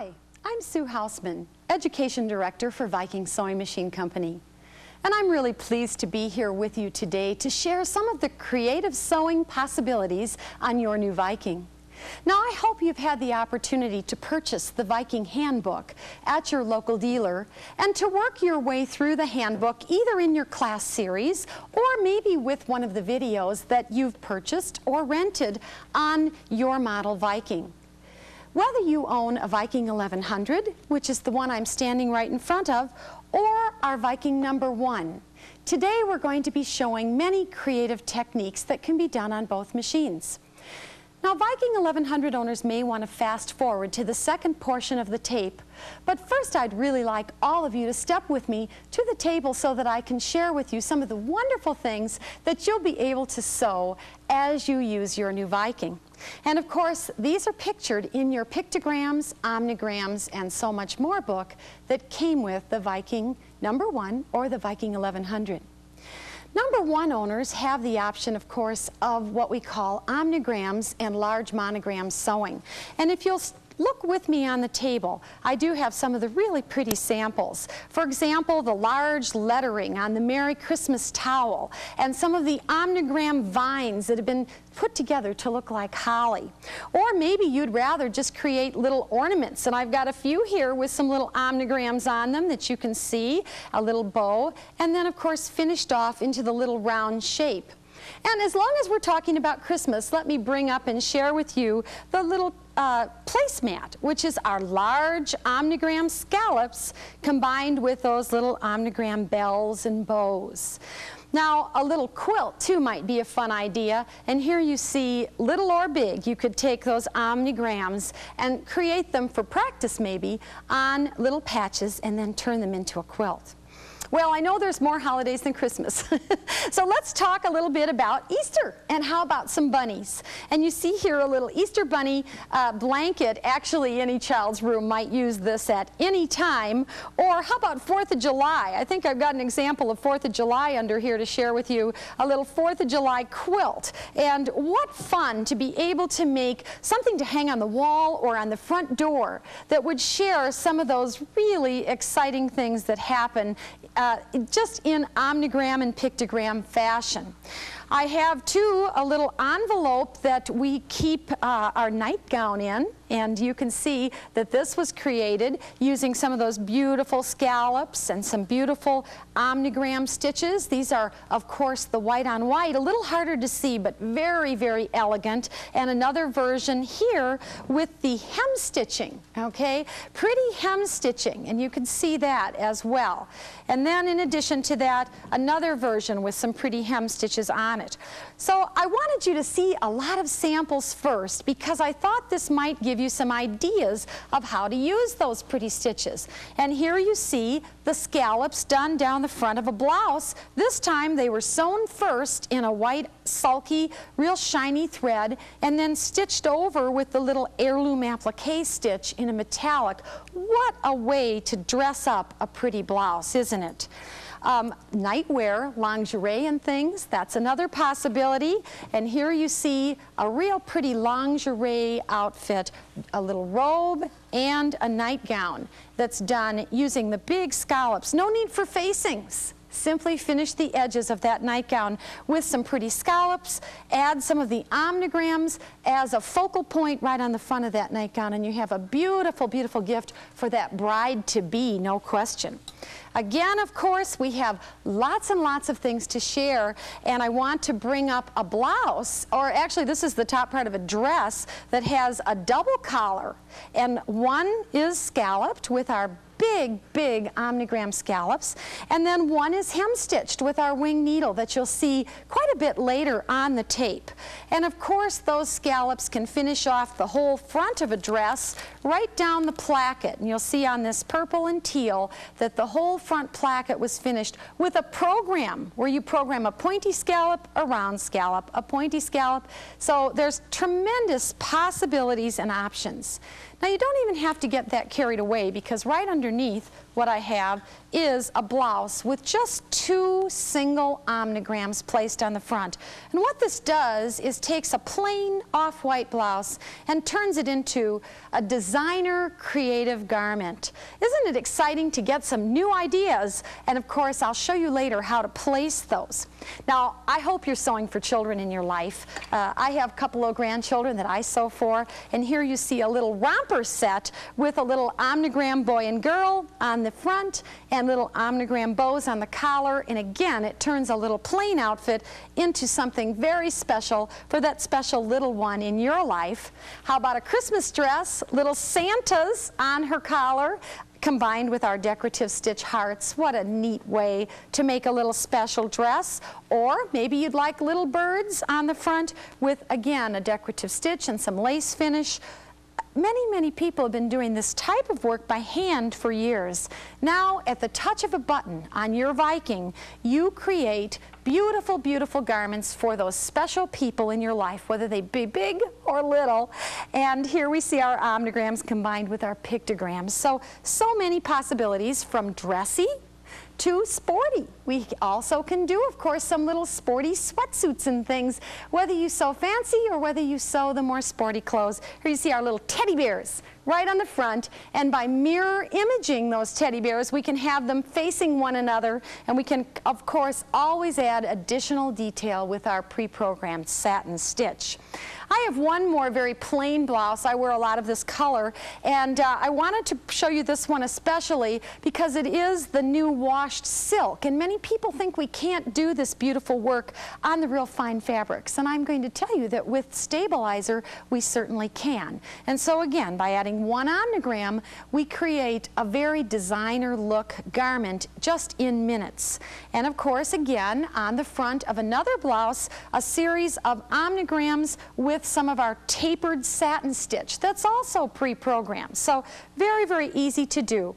Hi, I'm Sue Hausman, Education Director for Viking Sewing Machine Company. And I'm really pleased to be here with you today to share some of the creative sewing possibilities on your new Viking. Now, I hope you've had the opportunity to purchase the Viking Handbook at your local dealer and to work your way through the handbook either in your class series or maybe with one of the videos that you've purchased or rented on your model Viking. Whether you own a Viking 1100, which is the one I'm standing right in front of, or our Viking number 1, today we're going to be showing many creative techniques that can be done on both machines. Now, Viking 1100 owners may want to fast forward to the second portion of the tape, but first I'd really like all of you to step with me to the table so that I can share with you some of the wonderful things that you'll be able to sew as you use your new Viking. And of course, these are pictured in your Pictograms, Omnigrams, and so much more book that came with the Viking number 1 or the Viking 1100. Number 1 owners have the option, of course, of what we call Omnigrams and large monogram sewing. And if you'll look with me on the table, I do have some of the really pretty samples. For example, the large lettering on the Merry Christmas towel and some of the Omnigram vines that have been put together to look like holly. Or maybe you'd rather just create little ornaments, and I've got a few here with some little Omnigrams on them that you can see, a little bow, and then of course finished off into the little round shape. And as long as we're talking about Christmas, let me bring up and share with you the little placemat, which is our large Omnigram scallops combined with those little Omnigram bells and bows. Now, a little quilt, too, might be a fun idea. And here you see, little or big, you could take those Omnigrams and create them for practice, maybe, on little patches and then turn them into a quilt. Well, I know there's more holidays than Christmas. So let's talk a little bit about Easter, and how about some bunnies? And you see here a little Easter bunny blanket. Actually, any child's room might use this at any time. Or how about 4th of July? I think I've got an example of 4th of July under here to share with you, a little 4th of July quilt. And what fun to be able to make something to hang on the wall or on the front door that would share some of those really exciting things that happen just in Omnigram and Pictogram fashion. I have too a little envelope that we keep our nightgown in, and you can see that this was created using some of those beautiful scallops and some beautiful Omnigram stitches. These are, of course, the white on white, a little harder to see, but very, very elegant. And another version here with the hem stitching, okay? Pretty hem stitching, and you can see that as well. And then in addition to that, another version with some pretty hem stitches on it. So I wanted you to see a lot of samples first because I thought this might give you some ideas of how to use those pretty stitches. And here you see the scallops done down the front of a blouse. This time they were sewn first in a white sulky, real shiny thread, and then stitched over with the little heirloom applique stitch in a metallic. What a way to dress up a pretty blouse, isn't it? Nightwear, lingerie and things, that's another possibility. And here you see a real pretty lingerie outfit, a little robe and a nightgown that's done using the big scallops. No need for facings. Simply finish the edges of that nightgown with some pretty scallops, add some of the Omnigrams as a focal point right on the front of that nightgown, and you have a beautiful, beautiful gift for that bride-to-be, no question. Again, of course, we have lots and lots of things to share, and I want to bring up a blouse, or actually this is the top part of a dress that has a double collar, and one is scalloped with our big Omnigram scallops, and then one is hem-stitched with our wing needle that you'll see quite a bit later on the tape. And of course, those scallops can finish off the whole front of a dress right down the placket. And you'll see on this purple and teal that the whole front placket was finished with a program where you program a pointy scallop, a round scallop, a pointy scallop. So there's tremendous possibilities and options. Now, you don't even have to get that carried away because right underneath underneath, what I have is a blouse with just 2 single Omnigrams placed on the front. And what this does is takes a plain off-white blouse and turns it into a designer creative garment. Isn't it exciting to get some new ideas? And of course, I'll show you later how to place those. Now, I hope you're sewing for children in your life. I have a couple of grandchildren that I sew for, and here you see a little romper set with a little Omnigram boy and girl on the front and little Omnigram bows on the collar, and again it turns a little plain outfit into something very special for that special little one in your life. How about a Christmas dress, little Santas on her collar, combined with our decorative stitch hearts? What a neat way to make a little special dress. Or maybe you'd like little birds on the front with, again, a decorative stitch and some lace finish. Many people have been doing this type of work by hand for years. Now, at the touch of a button on your Viking, you create beautiful, beautiful garments for those special people in your life, whether they be big or little. And here we see our Omnigrams combined with our pictograms. So many possibilities, from dressy to sporty. We also can do, of course, some little sporty sweatsuits and things, whether you sew fancy or whether you sew the more sporty clothes. Here you see our little teddy bears right on the front, and by mirror imaging those teddy bears, we can have them facing one another, and we can, of course, always add additional detail with our pre-programmed satin stitch. I have one more very plain blouse. I wear a lot of this color, and I wanted to show you this one especially because it is the new washed silk, and many people think we can't do this beautiful work on the real fine fabrics, and I'm going to tell you that with Stabilizer we certainly can. And so again, by adding one Omnigram, we create a very designer look garment just in minutes. And of course, again, on the front of another blouse, a series of Omnigrams with some of our tapered satin stitch that's also pre-programmed. So very, very easy to do.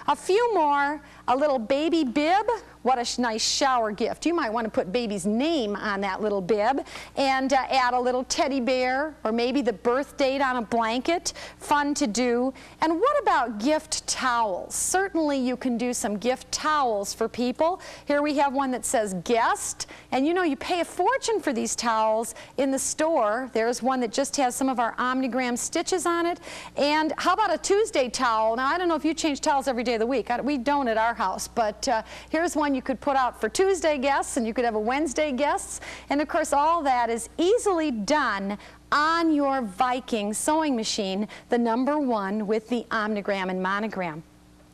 A few more, a little baby bib. What a nice shower gift. You might want to put baby's name on that little bib, and add a little teddy bear or maybe the birth date on a blanket. Fun to do. And what about gift towels? Certainly you can do some gift towels for people. Here we have one that says guest, and you know you pay a fortune for these towels in the store. There's one that just has some of our Omnigram stitches on it. And how about a Tuesday towel? Now, I don't know if you change towels every day of the week. We don't at our house, but here's one you could put out for Tuesday guests, and you could have a Wednesday guests. And of course, all that is easily done on your Viking sewing machine, the #1 with the Omnigram and monogram.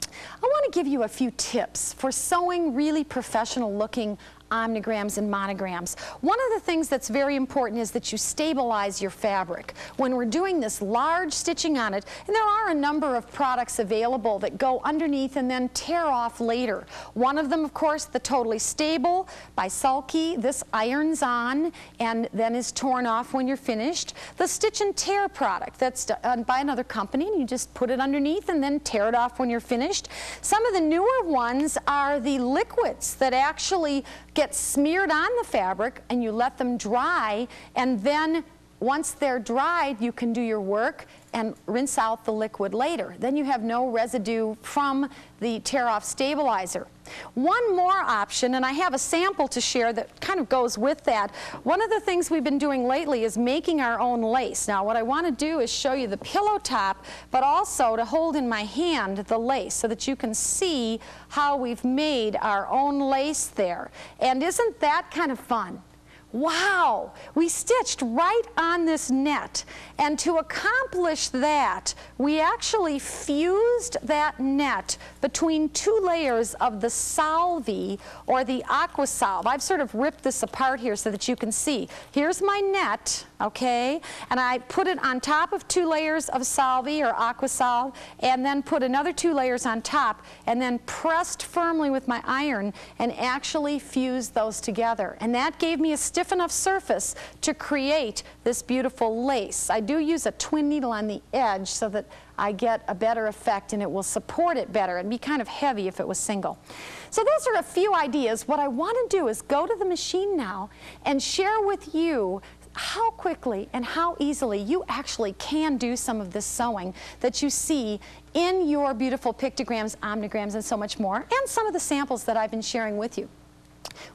I want to give you a few tips for sewing really professional looking Omnigrams and monograms. One of the things that's very important is that you stabilize your fabric. When we're doing this large stitching on it, and there are a number of products available that go underneath and then tear off later. One of them, of course, the Totally Stable by Sulky. This irons on and then is torn off when you're finished. The Stitch and Tear product, that's done by another company, and you just put it underneath and then tear it off when you're finished. Some of the newer ones are the liquids that actually get smeared on the fabric, and you let them dry, and then once they're dried, you can do your work and rinse out the liquid later. Then you have no residue from the tear-off stabilizer. One more option, and I have a sample to share that kind of goes with that. One of the things we've been doing lately is making our own lace. Now, what I want to do is show you the pillow top, but also to hold in my hand the lace so that you can see how we've made our own lace there. And isn't that kind of fun? Wow, we stitched right on this net, and to accomplish that, we actually fused that net between 2 layers of the Salvi or the Aqua Salve. I've sort of ripped this apart here so that you can see. Here's my net, okay, and I put it on top of 2 layers of Salvi or Aqua Salve, and then put another 2 layers on top, and then pressed firmly with my iron and actually fused those together. And that gave me a stiff enough surface to create this beautiful lace. I do use a twin needle on the edge so that I get a better effect and it will support it better. It'd be kind of heavy if it was single. So those are a few ideas. What I want to do is go to the machine now and share with you how quickly and how easily you actually can do some of this sewing that you see in your beautiful pictograms, omnigrams, and so much more, and some of the samples that I've been sharing with you.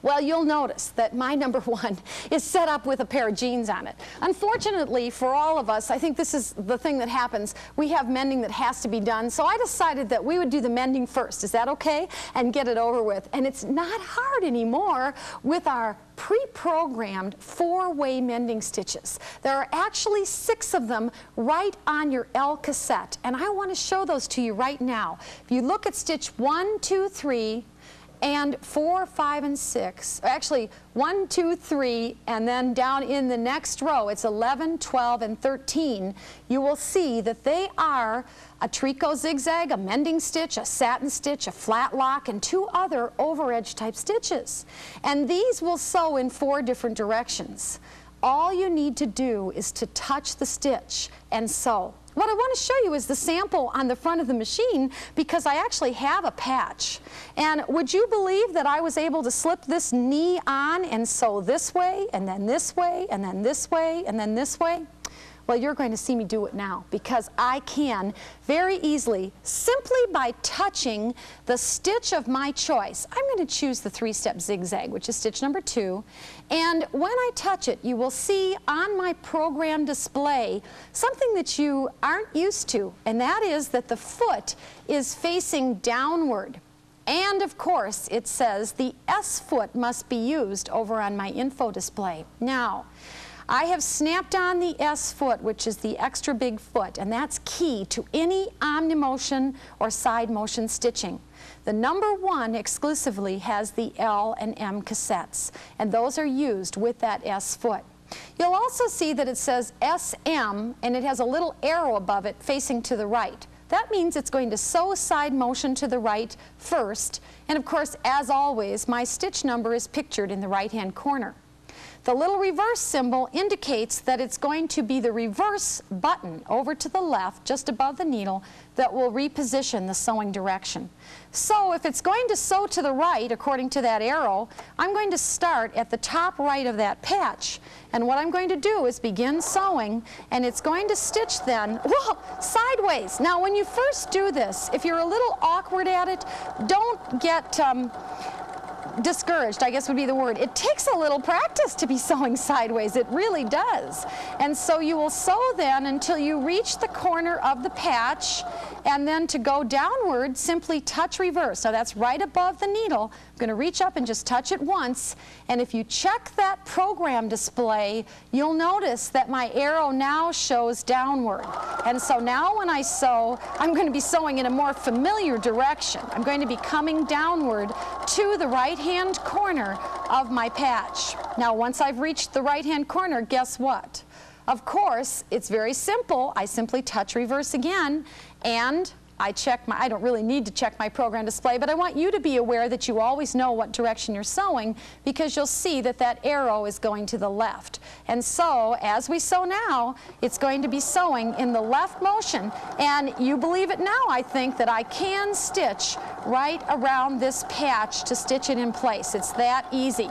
Well, you'll notice that my number one is set up with a pair of jeans on it. Unfortunately for all of us, I think this is the thing that happens. We have mending that has to be done, so I decided that we would do the mending first. Is that okay? And get it over with. And it's not hard anymore with our pre-programmed 4-way mending stitches. There are actually 6 of them right on your L cassette, and I want to show those to you right now. If you look at stitch 1, 2, 3, and 4, 5, and 6, actually 1, 2, 3, and then down in the next row, it's 11, 12, and 13, you will see that they are a tricot zigzag, a mending stitch, a satin stitch, a flat lock, and 2 other overedge type stitches. And these will sew in 4 different directions. All you need to do is to touch the stitch and sew. What I want to show you is the sample on the front of the machine, because I actually have a patch. And would you believe that I was able to slip this knee on and sew this way, and then this way, and then this way, and then this way? Well, you're going to see me do it now, because I can very easily, simply by touching the stitch of my choice. I'm going to choose the 3-step zigzag, which is stitch number 2. And when I touch it, you will see on my program display something that you aren't used to, and that is that the foot is facing downward. And of course, it says the S foot must be used over on my info display. Now, I have snapped on the S foot, which is the extra big foot, and that's key to any omnimotion or side motion stitching. The number 1 exclusively has the L and M cassettes, and those are used with that S foot. You'll also see that it says SM, and it has a little arrow above it facing to the right. That means it's going to sew side motion to the right first, and of course, as always, my stitch number is pictured in the right-hand corner. The little reverse symbol indicates that it's going to be the reverse button over to the left, just above the needle, that will reposition the sewing direction. So if it's going to sew to the right, according to that arrow, I'm going to start at the top right of that patch. And what I'm going to do is begin sewing, and it's going to stitch then, well, sideways. Now, when you first do this, if you're a little awkward at it, don't get discouraged, I guess would be the word. It takes a little practice to be sewing sideways. It really does. And so you will sew then until you reach the corner of the patch, and then to go downward, simply touch reverse. Now that's right above the needle. I'm going to reach up and just touch it once, and if you check that program display, you'll notice that my arrow now shows downward. And so now when I sew, I'm going to be sewing in a more familiar direction. I'm going to be coming downward to the right-hand corner of my patch. Now once I've reached the right-hand corner, guess what? Of course, it's very simple. I simply touch reverse again, and I don't really need to check my program display, but I want you to be aware that you always know what direction you're sewing, because you'll see that that arrow is going to the left. And so, as we sew now, it's going to be sewing in the left motion, and you believe it now, I think, that I can stitch right around this patch to stitch it in place. It's that easy.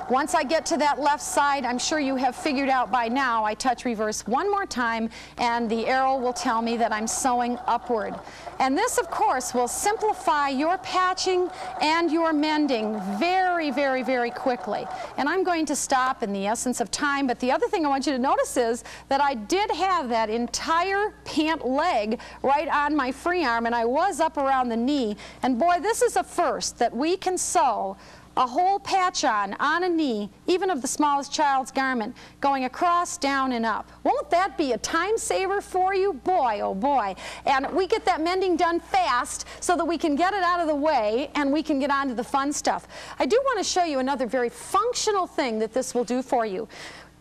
Once I get to that left side, I'm sure you have figured out by now, I touch reverse one more time, and the arrow will tell me that I'm sewing upward. And this, of course, will simplify your patching and your mending very, very, very quickly. And I'm going to stop in the essence of time, but the other thing I want you to notice is that I did have that entire pant leg right on my free arm, and I was up around the knee. And boy, this is a first, that we can sew a whole patch on a knee, even of the smallest child's garment, going across, down, and up. Won't that be a time saver for you? Boy, oh boy. And we get that mending done fast so that we can get it out of the way and we can get on to the fun stuff. I do want to show you another very functional thing that this will do for you.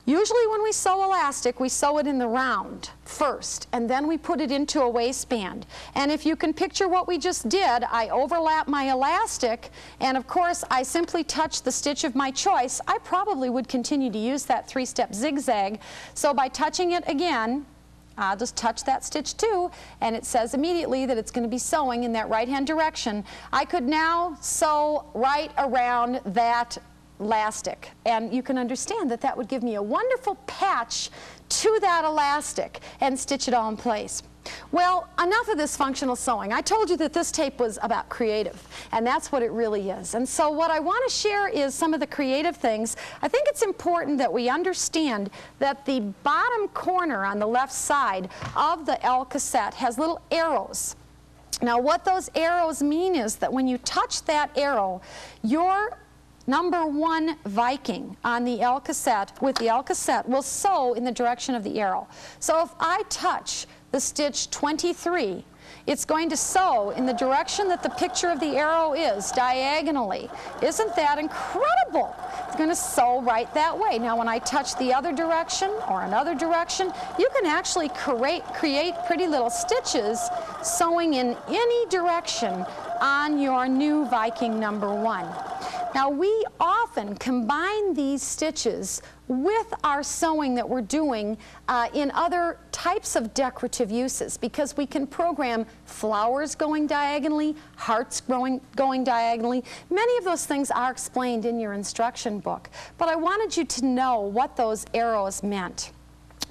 Usually when we sew elastic, we sew it in the round first, and then we put it into a waistband. And if you can picture what we just did, I overlap my elastic, and of course I simply touch the stitch of my choice. I probably would continue to use that 3-step zigzag. So by touching it again, I'll just touch that stitch too, and it says immediately that it's going to be sewing in that right-hand direction. I could now sew right around that elastic, and you can understand that that would give me a wonderful patch to that elastic and stitch it all in place. Well, enough of this functional sewing. I told you that this tape was about creative, and that's what it really is. And so what I want to share is some of the creative things. I think it's important that we understand that the bottom corner on the left side of the L cassette has little arrows. Now what those arrows mean is that when you touch that arrow, your #1 Viking on the L cassette with the L cassette will sew in the direction of the arrow. So if I touch the stitch 23, it's going to sew in the direction that the picture of the arrow is, diagonally. Isn't that incredible? It's going to sew right that way. Now when I touch the other direction or another direction, you can actually create pretty little stitches sewing in any direction on your new Viking #1. Now we often combine these stitches with our sewing that we're doing in other types of decorative uses, because we can program flowers going diagonally, hearts going diagonally. Many of those things are explained in your instruction book, but I wanted you to know what those arrows meant.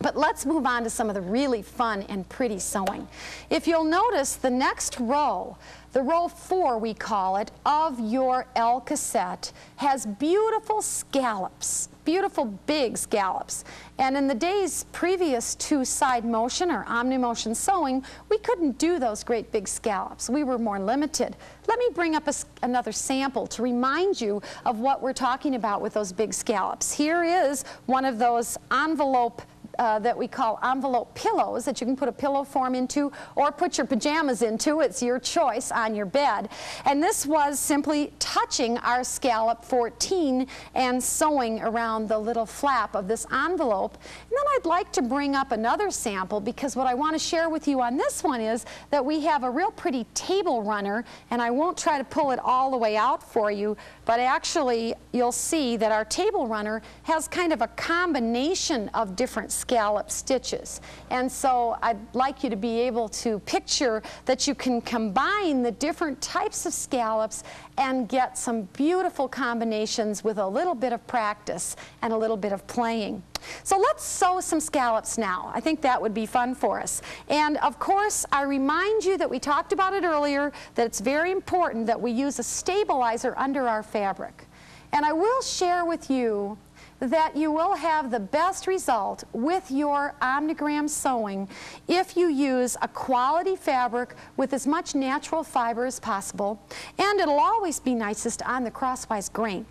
But let's move on to some of the really fun and pretty sewing. If you'll notice, the next row, the row 4 we call it, of your L cassette has beautiful scallops, beautiful big scallops. And in the days previous to side motion or omni-motion sewing, we couldn't do those great big scallops. We were more limited. Let me bring up another sample to remind you of what we're talking about with those big scallops. Here is one of those envelope that we call envelope pillows that you can put a pillow form into or put your pajamas into. It's your choice on your bed. And this was simply touching our scallop 14 and sewing around the little flap of this envelope. And then I'd like to bring up another sample, because what I want to share with you on this one is that we have a real pretty table runner, and I won't try to pull it all the way out for you, but actually you'll see that our table runner has kind of a combination of different scallop stitches. And so I'd like you to be able to picture that you can combine the different types of scallops and get some beautiful combinations with a little bit of practice and a little bit of playing. So let's sew some scallops now. I think that would be fun for us. And of course, I remind you that we talked about it earlier, that it's very important that we use a stabilizer under our fabric. And I will share with you that you will have the best result with your Omnigram sewing if you use a quality fabric with as much natural fiber as possible, and it'll always be nicest on the crosswise grain.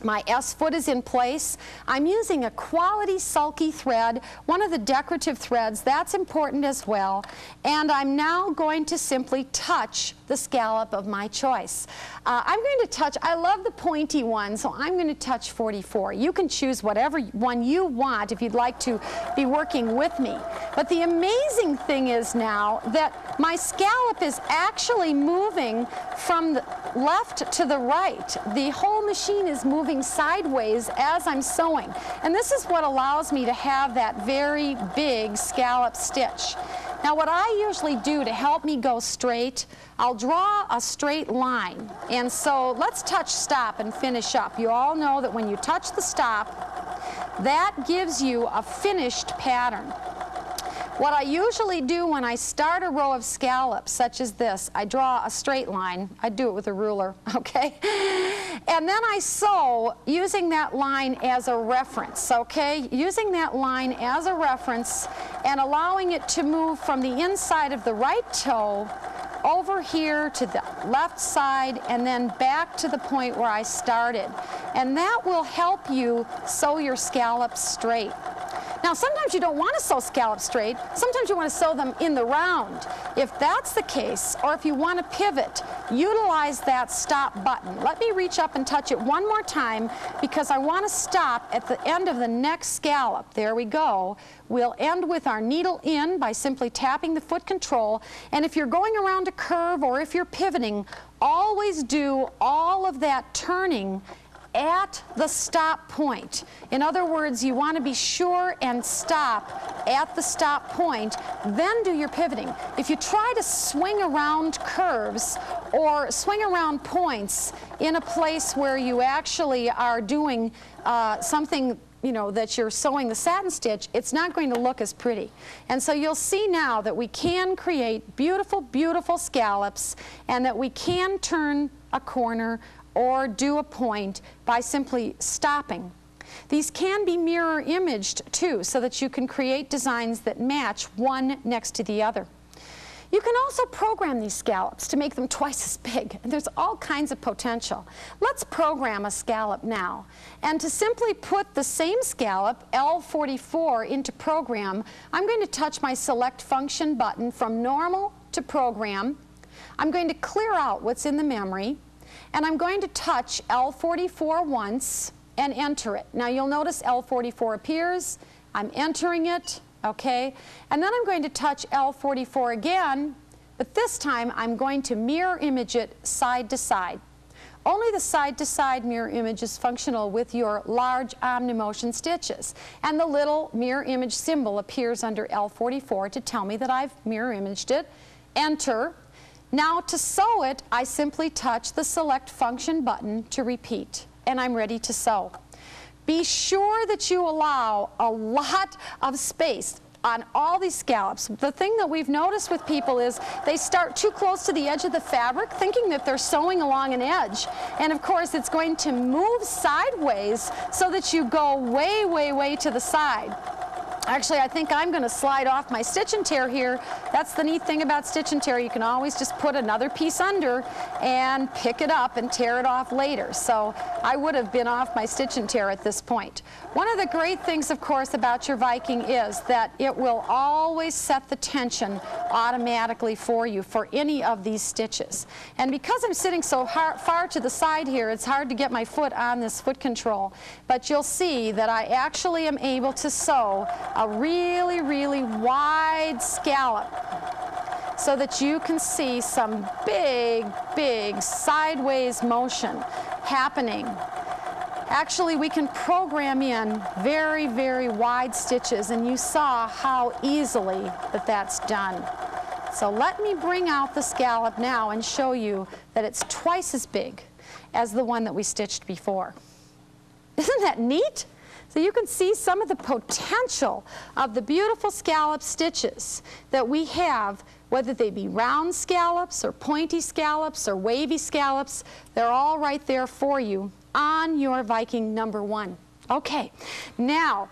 My S foot is in place. I'm using a quality sulky thread, one of the decorative threads. That's important as well. And I'm now going to simply touch the scallop of my choice. I'm going to touch, I love the pointy one, so I'm going to touch 44. You can choose whatever one you want if you'd like to be working with me. But the amazing thing is now that my scallop is actually moving from the left to the right. The whole machine is moving sideways as I'm sewing. And this is what allows me to have that very big scallop stitch. Now what I usually do to help me go straight, I'll draw a straight line. And so let's touch stop and finish up. You all know that when you touch the stop, that gives you a finished pattern. What I usually do when I start a row of scallops, such as this, I draw a straight line. I do it with a ruler, okay? And then I sew using that line as a reference, okay? Using that line as a reference and allowing it to move from the inside of the right toe over here to the left side and then back to the point where I started. And that will help you sew your scallops straight. Now sometimes you don't want to sew scallops straight, sometimes you want to sew them in the round. If that's the case, or if you want to pivot, utilize that stop button. Let me reach up and touch it one more time, because I want to stop at the end of the next scallop. There we go. We'll end with our needle in by simply tapping the foot control, and if you're going around a curve or if you're pivoting, always do all of that turning at the stop point. In other words, you want to be sure and stop at the stop point, then do your pivoting. If you try to swing around curves or swing around points in a place where you actually are doing something, you know, that you're sewing the satin stitch, it's not going to look as pretty. And so you'll see now that we can create beautiful, beautiful scallops, and that we can turn a corner or do a point by simply stopping. These can be mirror imaged too, so that you can create designs that match one next to the other. You can also program these scallops to make them twice as big, and there's all kinds of potential. Let's program a scallop now. And to simply put the same scallop, L44, into program, I'm going to touch my select function button from normal to program. I'm going to clear out what's in the memory, and I'm going to touch L44 once and enter it. Now you'll notice L44 appears, I'm entering it, okay? And then I'm going to touch L44 again, but this time I'm going to mirror image it side to side. Only the side-to-side mirror image is functional with your large Omnimotion stitches. And the little mirror image symbol appears under L44 to tell me that I've mirror imaged it. Enter. Now to sew it, I simply touch the select function button to repeat, and I'm ready to sew. Be sure that you allow a lot of space on all these scallops. The thing that we've noticed with people is they start too close to the edge of the fabric, thinking that they're sewing along an edge. And of course, it's going to move sideways so that you go way, way, way to the side. Actually, I think I'm going to slide off my stitch and tear here. That's the neat thing about stitch and tear. You can always just put another piece under and pick it up and tear it off later. So I would have been off my stitch and tear at this point. One of the great things, of course, about your Viking is that it will always set the tension automatically for you for any of these stitches. And because I'm sitting so far to the side here, it's hard to get my foot on this foot control. But you'll see that I actually am able to sew a really, really wide scallop so that you can see some big, big sideways motion happening. Actually, we can program in very, very wide stitches, and you saw how easily that's done. So let me bring out the scallop now and show you that it's twice as big as the one that we stitched before. Isn't that neat? So you can see some of the potential of the beautiful scallop stitches that we have, whether they be round scallops or pointy scallops or wavy scallops. They're all right there for you on your Viking #1. Okay, now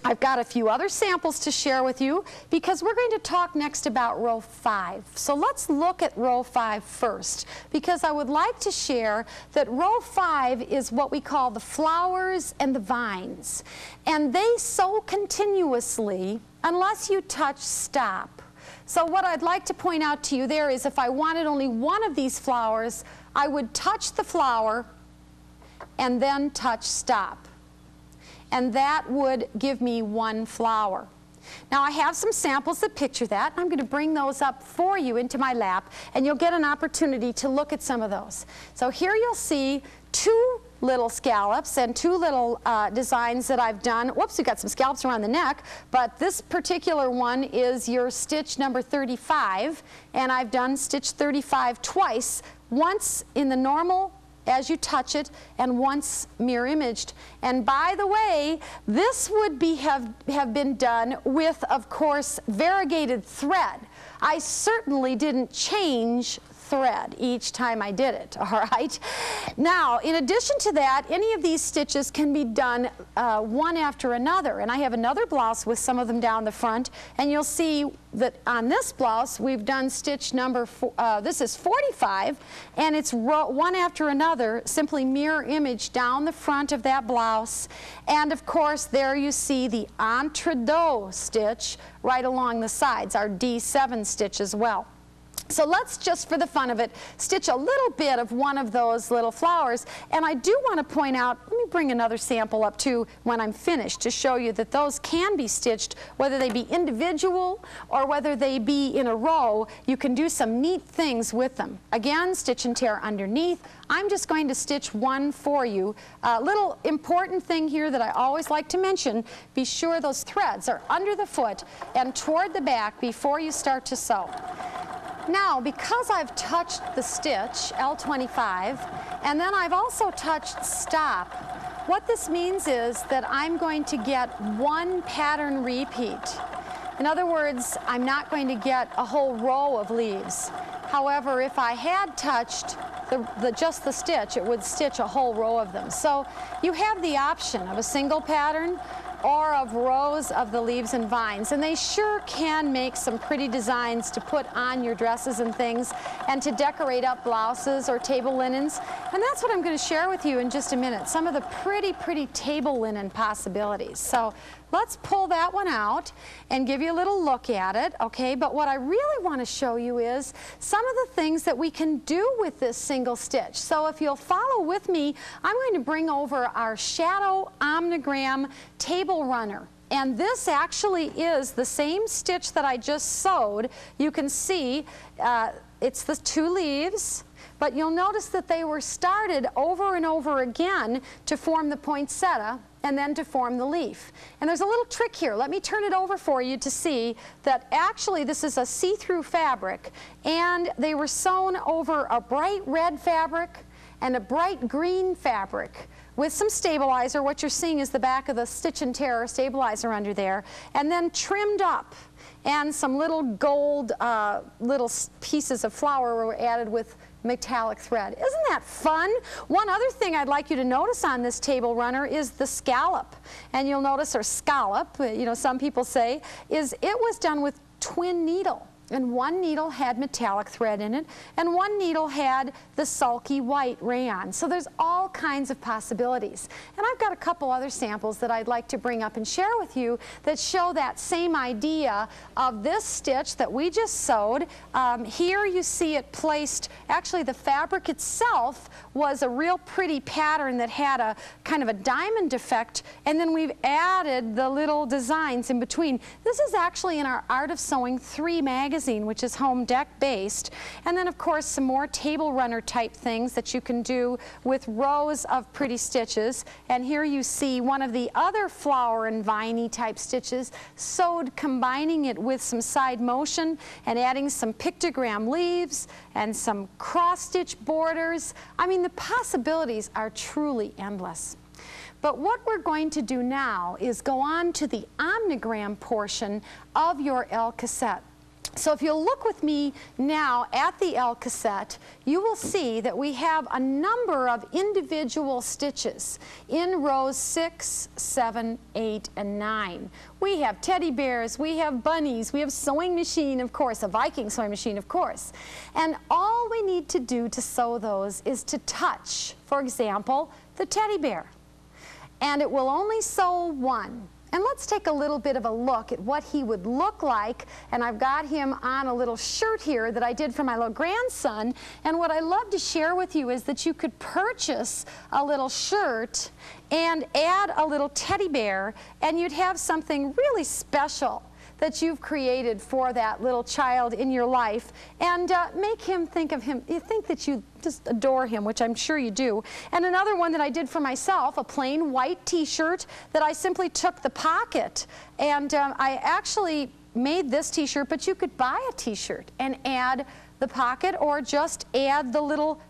I've got a few other samples to share with you because we're going to talk next about row 5. So let's look at row 5 first, because I would like to share that row 5 is what we call the flowers and the vines. And they sew continuously unless you touch stop. So what I'd like to point out to you there is if I wanted only one of these flowers, I would touch the flower and then touch stop. And that would give me one flower. Now I have some samples that picture that. I'm going to bring those up for you into my lap, and you'll get an opportunity to look at some of those. So here you'll see two little scallops and two little designs that I've done. Whoops, we've got some scallops around the neck, but this particular one is your stitch number 35, and I've done stitch 35 twice, once in the normal as you touch it, and once mirror imaged. And by the way, this would have been done with, of course, variegated thread. I certainly didn't change thread each time I did it, all right? Now, in addition to that, any of these stitches can be done one after another. And I have another blouse with some of them down the front, and you'll see that on this blouse, we've done stitch number, this is 45, and it's one after another, simply mirror image down the front of that blouse. And of course, there you see the entre-deux stitch right along the sides, our D7 stitch as well. So let's just, for the fun of it, stitch a little bit of one of those little flowers. And I do want to point out, let me bring another sample up too when I'm finished to show you that those can be stitched, whether they be individual or whether they be in a row. You can do some neat things with them. Again, stitch and tear underneath. I'm just going to stitch one for you. A little important thing here that I always like to mention, be sure those threads are under the foot and toward the back before you start to sew. Now, because I've touched the stitch, L25, and then I've also touched stop, what this means is that I'm going to get one pattern repeat. In other words, I'm not going to get a whole row of leaves. However, if I had touched just the stitch, it would stitch a whole row of them. So you have the option of a single pattern or of rows of the leaves and vines, and they sure can make some pretty designs to put on your dresses and things and to decorate up blouses or table linens. And that's what I'm going to share with you in just a minute, some of the pretty table linen possibilities. So let's pull that one out and give you a little look at it, okay? But what I really want to show you is some of the things that we can do with this single stitch. So if you'll follow with me, I'm going to bring over our Shadow Omnigram table runner. And this actually is the same stitch that I just sewed. You can see it's the two leaves, but you'll notice that they were started over and over again to form the poinsettia and then to form the leaf. And there's a little trick here. Let me turn it over for you to see that actually this is a see-through fabric, and they were sewn over a bright red fabric and a bright green fabric with some stabilizer. What you're seeing is the back of the stitch and tear stabilizer under there, and then trimmed up. And some little gold little pieces of flower were added with metallic thread. Isn't that fun? One other thing I'd like you to notice on this table runner is the scallop. And you'll notice, or scallop, you know, some people say, is it was done with twin needle. And one needle had metallic thread in it, and one needle had the sulky white rayon. So there's all kinds of possibilities. And I've got a couple other samples that I'd like to bring up and share with you that show that same idea of this stitch that we just sewed. Here you see it placed, actually the fabric itself was a real pretty pattern that had a kind of a diamond effect, and then we've added the little designs in between. This is actually in our Art of Sewing 3 magazine, which is home dec based. And then of course some more table runner type things that you can do with rows of pretty stitches. And here you see one of the other flower and viney type stitches sewed, combining it with some side motion and adding some pictogram leaves and some cross stitch borders. I mean, the possibilities are truly endless. But what we're going to do now is go on to the Omnigram portion of your L cassette. So if you'll look with me now at the L cassette, you will see that we have a number of individual stitches in rows 6, 7, 8, and 9. We have teddy bears, we have bunnies, we have sewing machine, of course, a Viking sewing machine, of course. And all we need to do to sew those is to touch, for example, the teddy bear. And it will only sew one. And let's take a little bit of a look at what he would look like. And I've got him on a little shirt here that I did for my little grandson. And what I love to share with you is that you could purchase a little shirt and add a little teddy bear, and you'd have something really special that you've created for that little child in your life, and make him think of him, you think that you just adore him, which I'm sure you do. And another one that I did for myself, a plain white t-shirt that I simply took the pocket, and I actually made this t-shirt, but you could buy a t-shirt and add the pocket or just add the little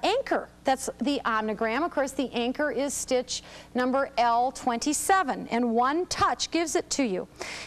anchor. That's the Omnigram. Of course, the anchor is stitch number L27, and one touch gives it to you.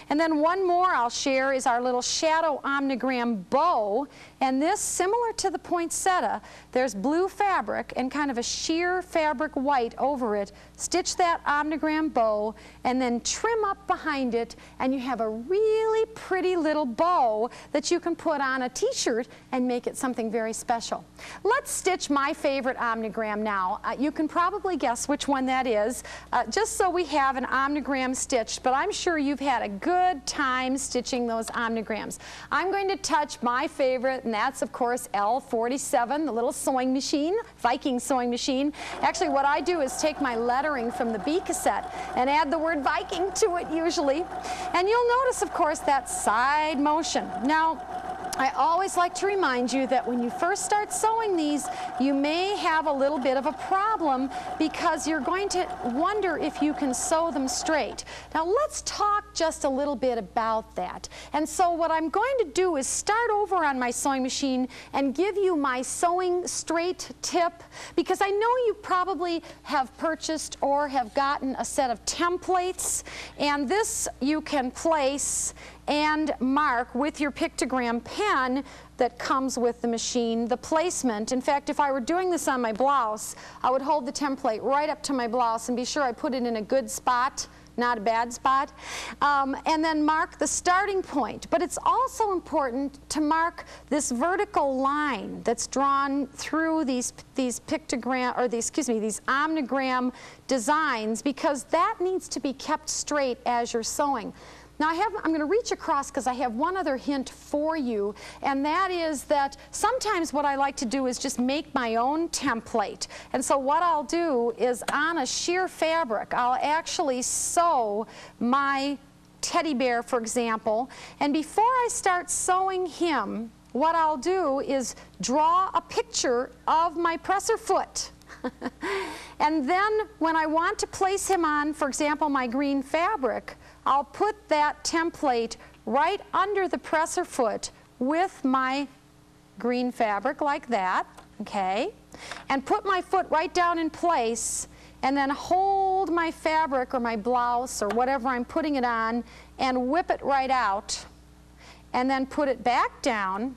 And then one more I'll share is our little Shadow Omnigram bow, and this, similar to the poinsettia, there's blue fabric and kind of a sheer fabric white over it. Stitch that Omnigram bow and then trim up behind it, and you have a really pretty little bow that you can put on a t-shirt and make it something very special. Let's stitch my favorite Omnigram now. You can probably guess which one that is, just so we have an Omnigram stitched, but I'm sure you've had a good time stitching those Omnigrams. I'm going to touch my favorite, and that's of course L47, the little sewing machine, Viking sewing machine. Actually, what I do is take my lettering from the B cassette and add the word Viking to it usually. And you'll notice, of course, that side motion. Now, I always like to remind you that when you first start sewing these, you may have a little bit of a problem because you're going to wonder if you can sew them straight. Now let's talk just a little bit about that. And so what I'm going to do is start over on my sewing machine and give you my sewing straight tip, because I know you probably have purchased or have gotten a set of templates, and this you can place and mark with your pictogram pen that comes with the machine, the placement. In fact, if I were doing this on my blouse, I would hold the template right up to my blouse and be sure I put it in a good spot, not a bad spot, and then mark the starting point. But it's also important to mark this vertical line that's drawn through these pictogram, or these Omnigram designs, because that needs to be kept straight as you're sewing. Now I'm going to reach across because I have one other hint for you, and that is that sometimes what I like to do is just make my own template. And so what I'll do is, on a sheer fabric, I'll actually sew my teddy bear, for example, and before I start sewing him, what I'll do is draw a picture of my presser foot. And then when I want to place him on, for example, my green fabric, I'll put that template right under the presser foot with my green fabric like that, okay? And put my foot right down in place, and then hold my fabric or my blouse or whatever I'm putting it on and whip it right out, and then put it back down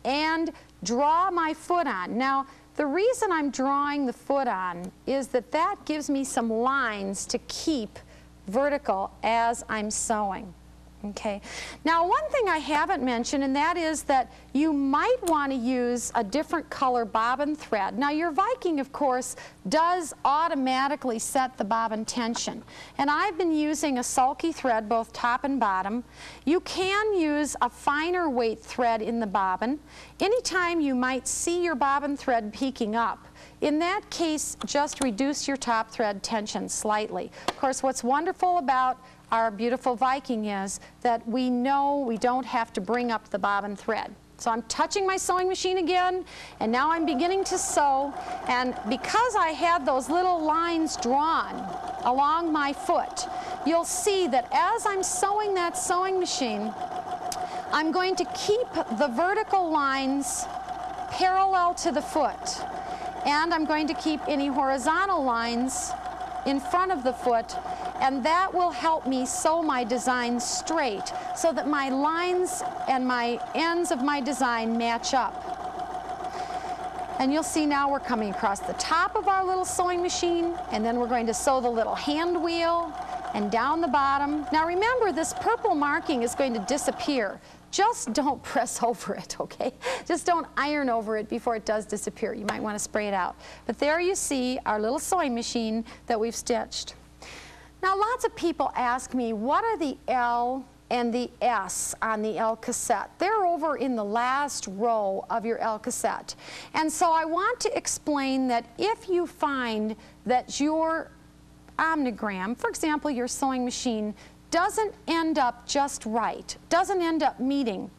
and draw my foot on. Now, the reason I'm drawing the foot on is that that gives me some lines to keep vertical as I'm sewing. Okay. Now, one thing I haven't mentioned, and that is that you might want to use a different color bobbin thread. Now, your Viking, of course, does automatically set the bobbin tension, and I've been using a sulky thread both top and bottom. You can use a finer weight thread in the bobbin. Anytime you might see your bobbin thread peeking up, in that case, just reduce your top thread tension slightly. Of course, what's wonderful about our beautiful Viking is that we know we don't have to bring up the bobbin thread. So I'm touching my sewing machine again, and now I'm beginning to sew, and because I had those little lines drawn along my foot, you'll see that as I'm sewing that sewing machine, I'm going to keep the vertical lines parallel to the foot, and I'm going to keep any horizontal lines in front of the foot, and that will help me sew my design straight so that my lines and my ends of my design match up. And you'll see now we're coming across the top of our little sewing machine, and then we're going to sew the little hand wheel and down the bottom. Now remember, this purple marking is going to disappear. Just don't press over it, okay? Just don't iron over it before it does disappear. You might want to spray it out. But there you see our little sewing machine that we've stitched. Now, lots of people ask me, what are the L and the S on the L cassette? They're over in the last row of your L cassette. And so I want to explain that if you find that your Omnigram, for example, your sewing machine, doesn't end up just right, doesn't end up meeting,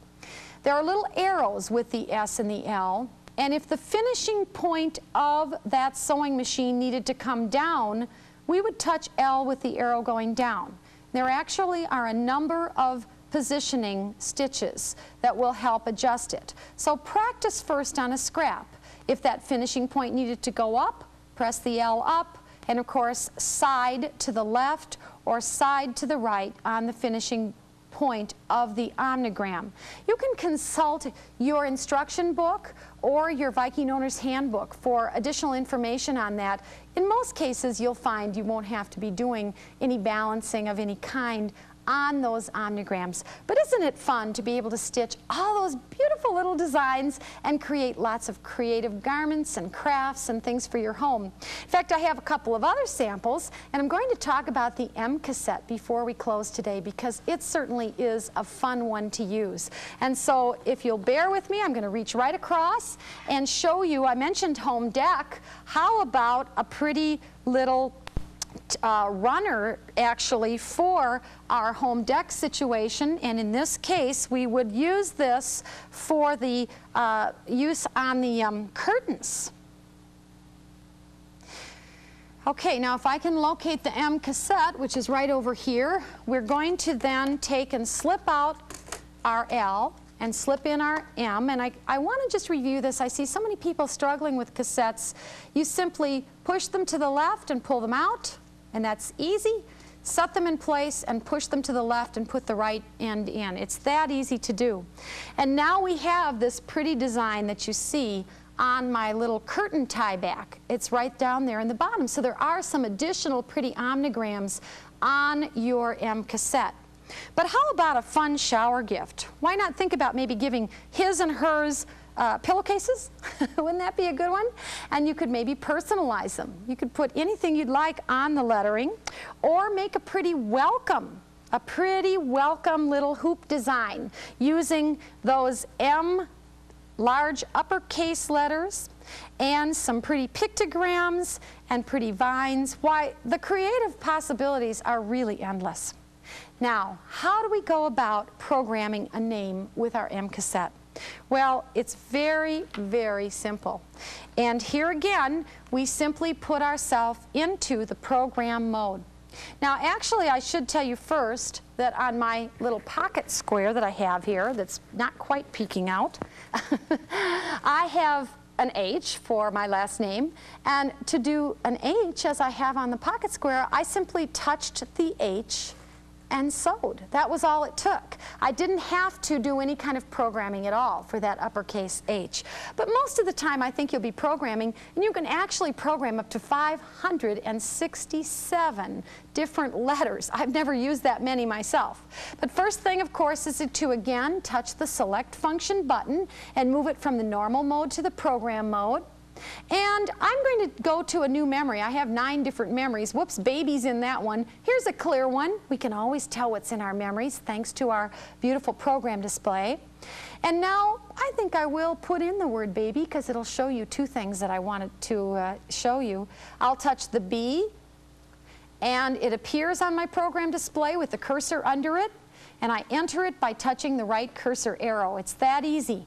there are little arrows with the S and the L, and if the finishing point of that sewing machine needed to come down, we would touch L with the arrow going down. There actually are a number of positioning stitches that will help adjust it. So practice first on a scrap. If that finishing point needed to go up, press the L up, and of course side to the left or side to the right on the finishing point of the Omnigram. You can consult your instruction book or your Viking Owner's Handbook for additional information on that. In most cases, you'll find you won't have to be doing any balancing of any kind on those Omnigrams. But isn't it fun to be able to stitch all those beautiful little designs and create lots of creative garments and crafts and things for your home? In fact, I have a couple of other samples, and I'm going to talk about the M cassette before we close today, because it certainly is a fun one to use. And so if you'll bear with me, I'm going to reach right across and show you, I mentioned home deck, how about a pretty little runner actually for our home deck situation. And in this case we would use this for the use on the curtains. Okay, now if I can locate the M cassette, which is right over here, we're going to then take and slip out our L and slip in our M. And I want to just review this. I see so many people struggling with cassettes. You simply push them to the left and pull them out, and that's easy. Set them in place and push them to the left and put the right end in. It's that easy to do. And now we have this pretty design that you see on my little curtain tie back. It's right down there in the bottom. So there are some additional pretty Omnigrams on your M cassette. But how about a fun shower gift? Why not think about maybe giving his and hers pillowcases? Wouldn't that be a good one? And you could maybe personalize them. You could put anything you'd like on the lettering, or make a pretty welcome little hoop design using those M large uppercase letters and some pretty pictograms and pretty vines. Why, the creative possibilities are really endless. Now, how do we go about programming a name with our M cassette? Well, it's very, very simple. And here again, we simply put ourselves into the program mode. Now, actually, I should tell you first that on my little pocket square that I have here, that's not quite peeking out, I have an H for my last name. And to do an H, as I have on the pocket square, I simply touched the H and sewed. That was all it took. I didn't have to do any kind of programming at all for that uppercase H. But most of the time I think you'll be programming, and you can actually program up to 567 different letters. I've never used that many myself. But first thing, of course, is to again touch the select function button and move it from the normal mode to the program mode. And I'm going to go to a new memory. I have 9 different memories. Whoops, baby's in that one. Here's a clear one. We can always tell what's in our memories thanks to our beautiful program display. And now I think I will put in the word baby, because it'll show you 2 things that I wanted to show you. I'll touch the B, and it appears on my program display with the cursor under it, and I enter it by touching the right cursor arrow. It's that easy.